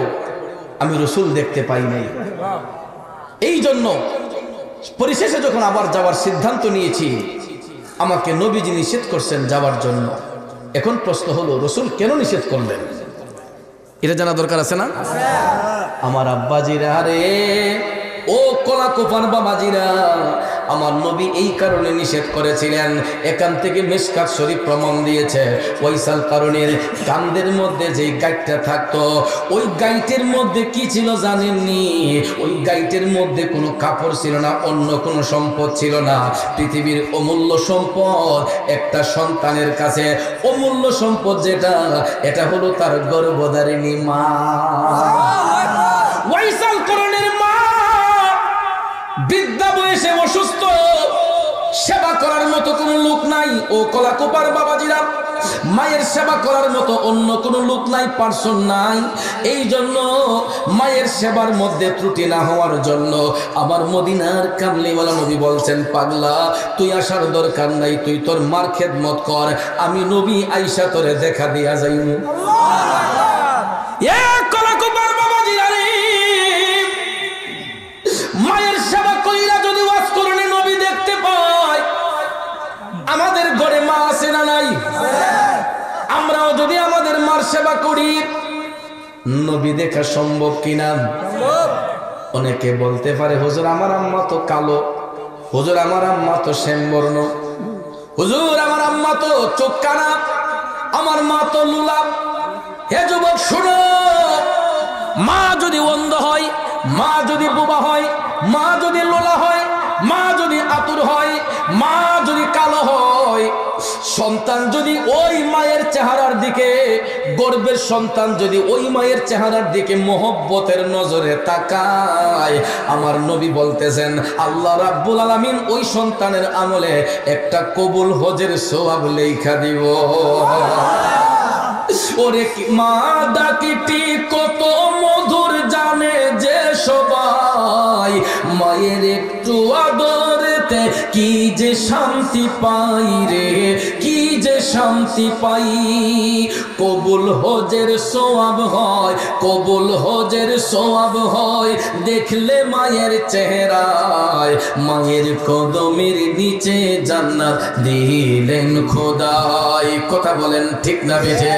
Speaker 1: আমি রসুল দেখতে পাই নাই। এই জন্য পরিশেষে যখন আবার যাওয়ার সিদ্ধান্ত নিয়েছি, আমাকে নবীজি নিষেধ করছেন যাওয়ার জন্য। এখন প্রশ্ন হলো, রসুল কেন নিষেধ করলেন? এটা জানা দরকার আছে না? আমার আব্বাজিরা রে, ও কলাকুপার বাবাজিরা, আমার নবী এই কারণে নিষেধ করেছিলেন। এখান থেকে মিশকাত শরীফ প্রমাণ দিয়েছে, ওয়াইসাল কারণের কান্দের মধ্যে যে গাইটটা থাকতো, ওই গাইটের মধ্যে কি ছিল জানেননি? ওই গাইটের মধ্যে কোনো কাপড় ছিল না, অন্য কোনো সম্পদ ছিল না। পৃথিবীর অমূল্য সম্পদ একটা সন্তানের কাছে, অমূল্য সম্পদ যেটা, এটা হলো তার গর্ভধারিণী মা। ওয়াইসাল কারণের মা বৃদ্ধা বয়সে অসুস্থ, সেবা করার মতো কোনো লোক নাই, ও কলাকুপার বাবাজিরা, মায়ের সেবা করার মতো অন্য কোনো লোক নাই, পার্সন নাই। এই জন্য মায়ের সেবার মধ্যে ত্রুটি না হওয়ার জন্য আমার মদিনার কামলিওয়ালা নবী বলছেন, পাগলা তুই আসার দরকার নাই, তুই তোর মার খেদমত কর, আমি নবী আইসা তোরে দেখা দিয়া যাইব। মায়ের সেবা কইরা যদি ওয়াজ করলে নবী দেখতে পায়, আমাদের ঘরে মা আছে না নাই? আমরাও যদি আমাদের মার সেবা করি, নবী দেখা সম্ভব কিনা? অনেকে বলতে পারে, হুজুর আমার আম্মা তো কালো, হুজুর আমার আম্মা তো শ্যামবর্ণ, হুজুর আমার আম্মা তো চোখ কানা, আমার মা তো লুলা। হে যুবক শুনো, মা যদি অন্ধ হয়, মা যদি বোবা হয়, মা যদি লোলা হয়, মা যদি আতুর হয়, মা যদি কালো হয়, সন্তান যদি ওই মায়ের চেহারার দিকে, গর্বের সন্তান যদি ওই মায়ের চেহারার দিকে মোহব্বতের নজরে তাকায়, আমার নবী বলতেছেন আল্লাহ রাব্বুল আলামিন ওই সন্তানের আমলে একটা কবুল হজের সওয়াব লেখা দিব। ওরে মা ডাকিটি কত মধুর জানে যে সবাই, মায়ের একটু আদরেতে কি যে শান্তি পাই রে, কি যে শান্তি পাই। কবুল হজের সওয়াব হয়, কবুল হজের সওয়াব হয় দেখলে মায়ের চেহারায়, মায়ের কদমের নিচে জান্নাত দিলেন খোদাই। কথা বলেন ঠিক না বেঠে?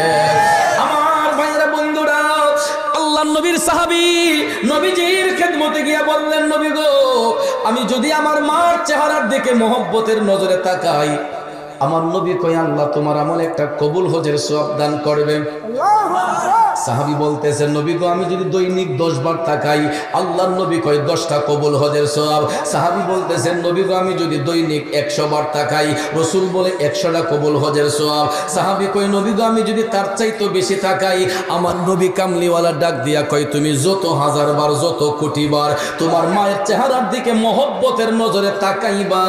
Speaker 1: আমার ভাইরা বন্ধুরা, আল্লাহর নবীর সাহাবী নবীজির খেদমতে গিয়া বললেন, নবী গো, আমি যদি আমার মার চেহারার দিকে মোহব্বতের নজরে তাকাই, আমার নবী কয় আল্লাহ তোমার আমল একটা কবুল হজের সওয়াব দান করবে। সাহাবী বলতেছেন, নবী গো আমি যদি দৈনিক 10 বার তাকাই, আল্লাহর নবী কয় 10টা কবুল হজের সওয়াব। সাহাবী বলতেছেন, নবী গো আমি যদি দৈনিক 100 বার তাকাই, রাসূল বলে 100টা কবুল হজের সওয়াব। সাহাবী কয় নবী গো আমি যদি তার চাইতে বেশি তাকাই, আমার নবী কামলিওয়ালা ডাক দিয়া কয় তুমি যত হাজার বার, যত কোটি বার তোমার মায়ের চেহারার দিকে মোহব্বতের নজরে তাকাইবা,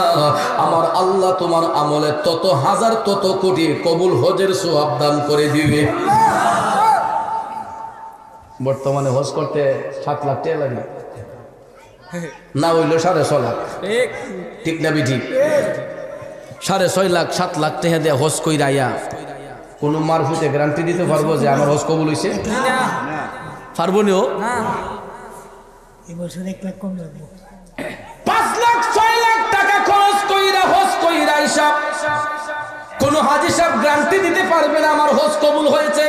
Speaker 1: আমার আল্লাহ তোমার আমলে তত হাজার তত কোটি কবুল হজের সওয়াব দান করে দিবে। বর্তমানে হজ করতে 7 লাখ টাকা লাগে, না হইল 6.5 লাখ, ঠিক না বিঠি? 6.5 লাখ 7 লাখ টাকা দিয়ে হজ কইরা আইয়া কোন মারফুতে গ্যারান্টি দিতে পারবো যে আমার হজ কবুল হইছে? পারবো না।
Speaker 3: এবছর 1 লাখ কম লাগবে।
Speaker 1: 5 লাখ 6 লাখ টাকা খরচ কইরা হজ কইরা আইসা কোন হাজী সাহেব গ্যারান্টি দিতে পারবে না আমার হজ কবুল হয়েছে।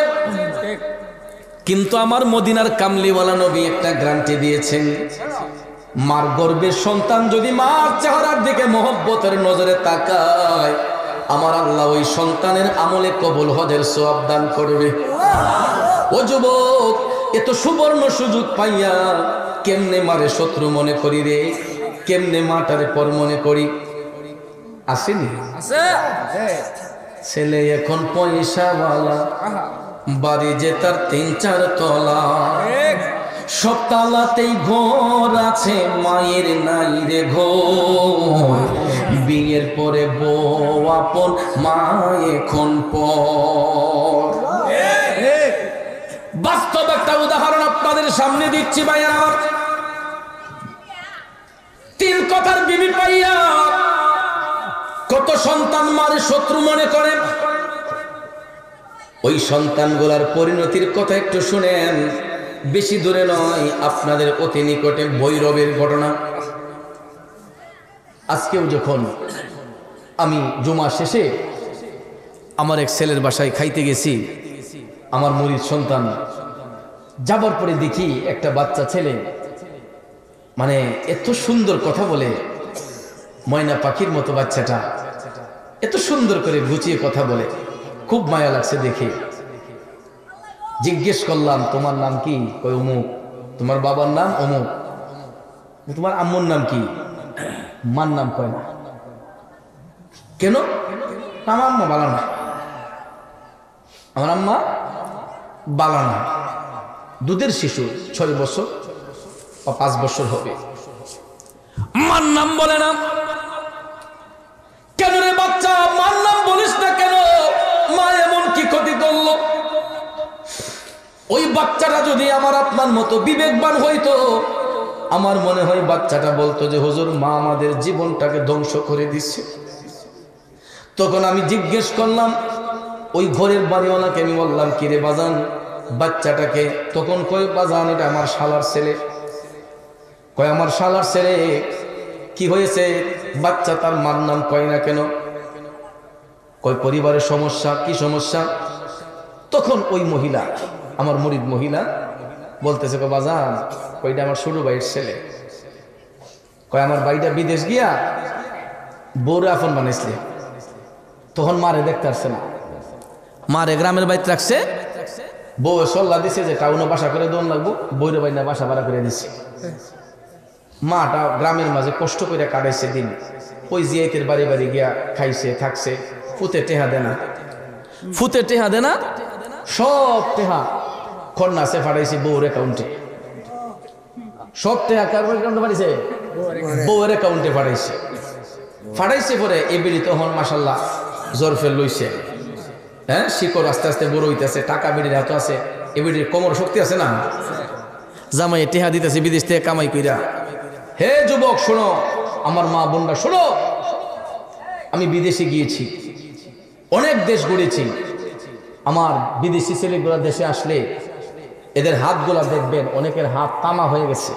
Speaker 1: কিন্তু আমার মদিনার কামলিওয়ালা নবী একটা গ্যারান্টি দিয়েছেন, মার গর্ভের সন্তান যদি মার চেহারার দিকে মোহব্বতের নজরে তাকায়, আমার আল্লাহ ওই সন্তানের আমলে কবুল হজের সওয়াব দান করবে। ও যুবক, এত সুবর্ণ সুযোগ পাইয়া কেমনে মারে শত্রু মনে করি রে, কেমনে মাটারে পর মনে করি? আসেনি? ছেলে এখন পয়সাওয়ালা, বাড়ি যে তার 3-4 তলা, সব তালাতেই ঘর আছে, মায়ের নাই রে ঘর, বিয়ের পরে বউ আপন, মা এখন পর। বাস্তব একটা উদাহরণ আপনাদের সামনে দিচ্ছি ভাইয়া। 3 কথার বিবি পাইয়া কত সন্তান মারে শত্রু মনে করে। ওই সন্তানগুলার পরিণতির কথা একটু শুনেন, বেশি দূরে নয়, আপনাদের অতি নিকটে ভৈরবের ঘটনা। আজকেও যখন আমি জুমা শেষে আমার এক ছেলের বাসায় খাইতে গেছি, আমার মুরিদ সন্তান, যাবার পরে দেখি একটা বাচ্চা ছেলে মানে এত সুন্দর কথা বলে, ময়না পাখির মতো বাচ্চাটা এত সুন্দর করে গুছিয়ে কথা বলে, খুব মায়া লাগছে দেখে। জিজ্ঞেস করলাম তোমার নাম কি? কই অমুক। তোমার বাবার নাম অমুক। তোমার আম্মুর নাম কি? মার নাম কয় না। কেন? আমার আম্মা বালা না, আমার আম্মা বালা না, দুধের শিশু, 6 বছর বা 5 বছর হবে, মার নাম বলে না। কেন রে বাচ্চা মার নাম বলিস বাচ্চাটা যদি আমার আপনার মতো বিবেকবান হইতো, আমার মনে হয় বাচ্চাটা বলতো যে হুজুর, মা আমাদের জীবনটাকে ধ্বংস করে দিচ্ছে। তখন আমি জিজ্ঞেস করলাম ওই ঘরের বাড়িওয়ালাকে, আমি বললাম কিরে বাজান বাচ্চাটাকে? তখন কয় বাজান এটা আমার শালার ছেলে। কয় আমার শালার ছেলে? কি হয়েছে? বাচ্চা তার মার নাম কয় না কেন? কয় পরিবারের সমস্যা। কি সমস্যা? তখন ওই মহিলা, আমার মুরিদ মহিলা বলতেছে, কয় বাজান কয়টা আমার ছোট ভাইয়ের ছেলে। কয় আমার ভাইটা বিদেশ গিয়া বউরে আপন বানাইছে, তখন মারে দেখতে আসছে না, মারে গ্রামের বাড়িতে রাখছে, বউ সল্লা দিছে যে টাউনে বাসা করে দোন লাগবো, বউরে বাইনা বাসা ভাড়া করে দিচ্ছে। মাটা গ্রামের মাঝে কষ্ট করে কাটাইছে দিন, ওই জিয়াইতের বাড়ি বাড়ি গিয়া খাইছে থাকছে, ফুতে টেহা দেনা, ফুতে টেহা দেনা, সব টেহা খন্নাসে ফাটাইছে বউর অ্যাকাউন্টে, সব টেহা কার অ্যাকাউন্টে পাঠাইছে? বউয়ের অ্যাকাউন্টে পাঠাইছে। ফাটাইছে পরে এবিডি তখন মাশাল্লাহ জরফেল লইছে, হ্যাঁ শিকড় আস্তে আস্তে বড় হইতেছে, টাকা বেড়ে এত আছে, এবিডির কোমর শক্তি আছে না, জামাই টেহা দিতেছে বিদেশ থেকে কামাই কইরা। হে যুবক শোনো, আমার মা বোনরা শোনো, আমি বিদেশে গিয়েছি, অনেক দেশ ঘুরেছি। আমার বিদেশি ছেলেগুলা দেশে আসলে এদের হাতগুলা দেখবেন, অনেকের হাত তামা হয়ে গেছে,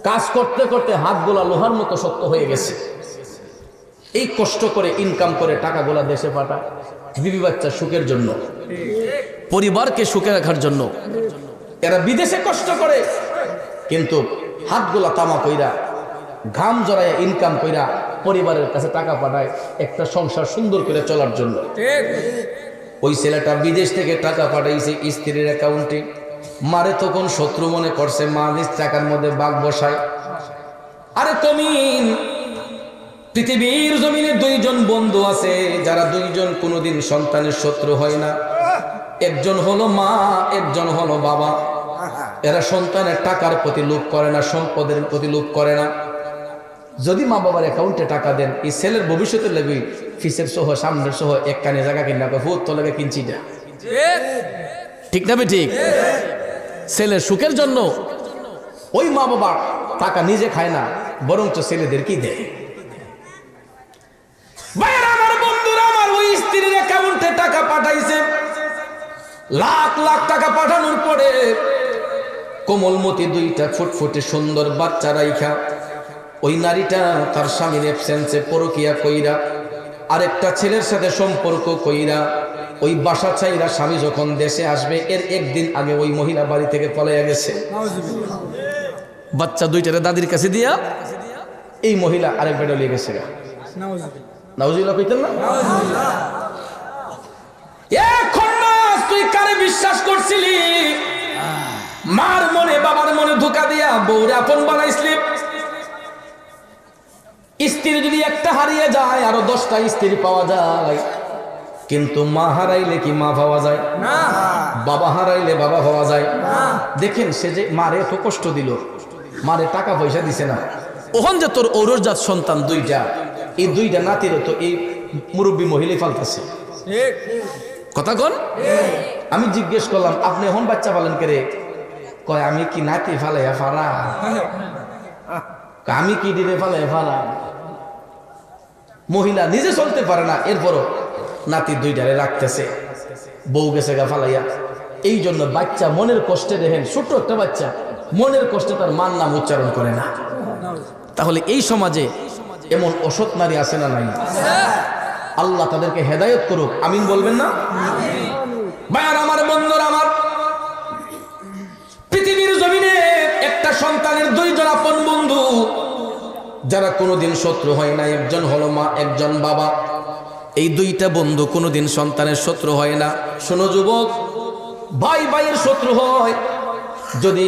Speaker 1: কাজ করতে করতে হাতগুলা লোহার মতো শক্ত হয়ে গেছে। এই কষ্ট করে ইনকাম করে টাকাগুলা দেশে পাঠায় বিবি বাচ্চার সুখের জন্য, পরিবারকে সুখে রাখার জন্য। এরা বিদেশে কষ্ট করে, কিন্তু হাতগুলা তামা কইরা ঘাম জড়াইয়া ইনকাম কইরা পরিবারের কাছে টাকা পাঠায় একটা সংসার সুন্দর করে চলার জন্য। ওই ছেলেটা বিদেশ থেকে টাকা পাঠাইছে স্ত্রীর অ্যাকাউন্টে, মারে তখন শত্রু মনে করছে, মা নিজ টাকার মধ্যে বাঘ বসায়। আরে কমিন, পৃথিবীর জমিনে দুইজন বন্ধু আছে যারা দুইজন কোনোদিন সন্তানের শত্রু হয় না। একজন হলো মা, একজন হলো বাবা। এরা সন্তানের টাকার প্রতি লোভ করে না, সম্পদের প্রতি লোভ করে না। যদি মা বাবার অ্যাকাউন্টে টাকা দেন, এই ছেলের ভবিষ্যতের লাগবে ফিসের সহ সামনের সহ এক কানে জায়গা কিনা ফুট তো লাগে কিনছি না, ঠিক না? ঠিক। ছেলের সুখের জন্য ওই মা বাবা টাকা নিজে খায় না, বরঞ্চ ছেলেদেরকেই দেয়। আমার বন্ধুরা, আমার ওই স্ত্রীর অ্যাকাউন্টে টাকা পাঠাইছে, লাখ লাখ টাকা পাঠানোর পরে কোমলমতি দুইটা ফুটফুটে সুন্দর বাচ্চা রাইখা ওই নারীটা তার স্বামীর অ্যাবসেন্সে পরকিয়া কইরা আরেকটা ছেলের সাথে সম্পর্ক কইরা ওই বাসা ছাইরা স্বামী যখন দেশে আসবে এর একদিন আগে ওই মহিলা বাড়ি থেকে পলাইয়া গেছে। বাচ্চা দুইটারে দাদির কাছে দিয়া এই মহিলা আরেক বেটা লিয়ে গেছে। নাউজুবিল্লাহ কইতেন না? এখন তুই কারে বিশ্বাস করছিলি? মার মনে বাবার মনে ধোঁকা দিয়া বউরে আপন বানাইছিলি। স্ত্রী যদি একটা হারিয়ে যায় আরো 10টা স্ত্রী পাওয়া যায়, কিন্তু মা হারাইলে কি মা পাওয়া যায় না? বাবা হারাইলে বাবা পাওয়া যায় না। দেখেন সে যে মারে এত কষ্ট দিল, মারে টাকা পয়সা দিছে না, ওখান যে তোর ঔরজাত সন্তান দুইটা, এই দুইটা নাতিরও তো এই মুরব্বী মহিলাই ফালতেছে। কথা কন? আমি জিজ্ঞেস করলাম আপনি এখন বাচ্চা পালন করে? কয় আমি কি নাতি ফালাইয়া ফারা, আমি কি দিলে ফালাইয়া ফারা। মহিলা নিজে চলতে পারে না, এরপরও নাতি দুইটারে রাখতেছে, বউ গেছে গা ফালাইয়া। এই জন্য বাচ্চা মনের কষ্টে, দেখেন ছোট্ট একটা বাচ্চা মনের কষ্টে তার মার নাম উচ্চারণ করে না। তাহলে এই সমাজে এমন অসৎ নারী আছে না নাই? আল্লাহ তাদেরকে হেদায়েত করুক, আমিন বলবেন না? ভাইয়ার আমার, বন্ধুরা আমার, পৃথিবীর জমিনে একটা সন্তানের দুইজন আপন বন্ধু যারা কোনোদিন শত্রু হয় না, একজন হলো মা, একজন বাবা। এই দুইটা বন্ধু কোনোদিন সন্তানের শত্রু হয় না। শোনো যুবক, ভাই ভাইয়ের শত্রু হয় যদি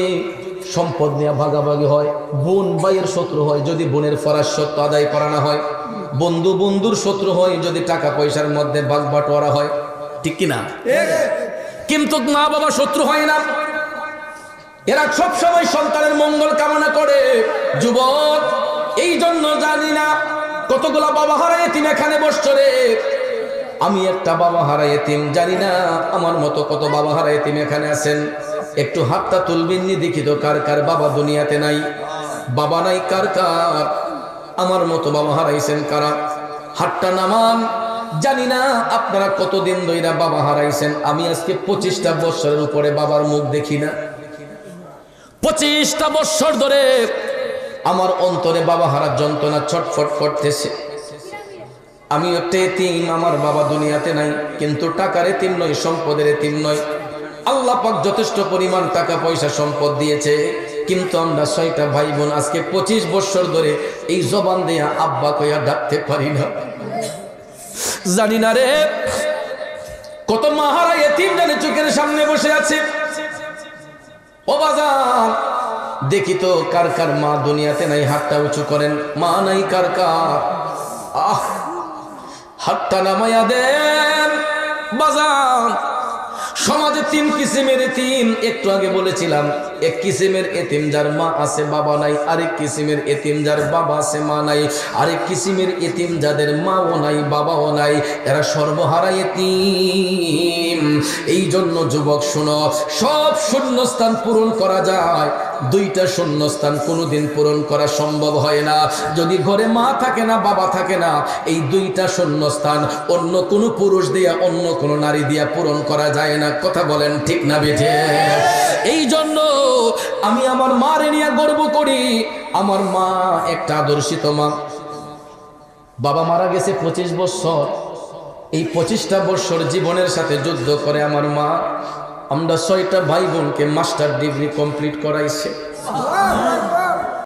Speaker 1: সম্পদ নিয়ে ভাগাভাগি হয়, বোন ভাইয়ের শত্রু হয় যদি বোনের ফরাজ সত্য আদায় করা না হয়, বন্ধু বন্ধুর শত্রু হয় যদি টাকা পয়সার মধ্যে ভাগ বাটোয়ারা হয়, ঠিক কিনা? কিন্তু মা বাবা শত্রু হয় না, এরা সবসময় সন্তানের মঙ্গল কামনা করে। যুবক, এই জন্য জানি না কতগুলা বাবা হারায় তুমি এখানে বসছো রে, আমি একটা বাবা হারা এতিম, জানি না আমার মতো কত বাবা হারা এতিম এখানে আছেন। একটু হাতটা তুলবেন নি দেখি তো কার কার বাবা দুনিয়াতে নাই, বাবা নাই কার কার, আমার মতো বাবা হারাইছেন কারা, হাতটা নামান। জানি না আপনারা কতদিন ধরে বাবা হারাইছেন, আমি আজকে 25টা বছরের উপরে বাবার মুখ দেখি না। 25টা বছর ধরে আমার অন্তরে বাবা হারার যন্ত্রণা ছটফট করতেছে। আমি একটা এতিম, আমার বাবা দুনিয়াতে নাই, কিন্তু টাকার এতিম নয়, সম্পদের এতিম নয়। আল্লাহ পাক যথেষ্ট পরিমাণ টাকা পয়সা সম্পদ দিয়েছে, কিন্তু আমরা 6টা ভাই বোন আজকে 25 বছর ধরে এই জবান দিয়া আব্বা কইয়া ডাকতে পারি না। জানি না রে কত মাহারা এতিম জানে চোখের সামনে বসে আছে। ও বাজার, দেখি তো কার কার মা দুনিয়াতে নাই, হাতটা উঁচু করেন। মা নাই কার কার? আহ, হাতটা নামাইয়া দেন। বাজার, সমাজে 3 কিসিমের এতিম, একটু আগে বলেছিলাম। এক কিসিমের এতিম যার মা আছে বাবা নাই, আরেক কিসিমের এতিম যার বাবা আছে মা নাই, আরেক কিসিমের এতিম যাদের মাও নাই বাবাও নাই, এরা সর্বহারা এতিম। এই জন্য যুবক শুনো, সব শূন্যস্থান পূরণ করা যায়, 2টা শূন্যস্থান কোনোদিন পূরণ করা সম্ভব হয় না। যদি ঘরে মা থাকে না, বাবা থাকে না, এই 2টা শূন্যস্থান অন্য কোনো পুরুষ দিয়া, অন্য কোনো নারী দিয়া পূরণ করা যায় না। কথা বলেন ঠিক না বেঠে? এই জন্য আমি আমার মারে নিয়ে গর্ব করি। আমার মা একটা আদর্শিত মা। বাবা মারা গেছে 25 বছর, এই 25টা বছর জীবনের সাথে যুদ্ধ করে আমার মা আমরা 6টা ভাই বোনকে মাস্টার ডিগ্রি কমপ্লিট করাইছে।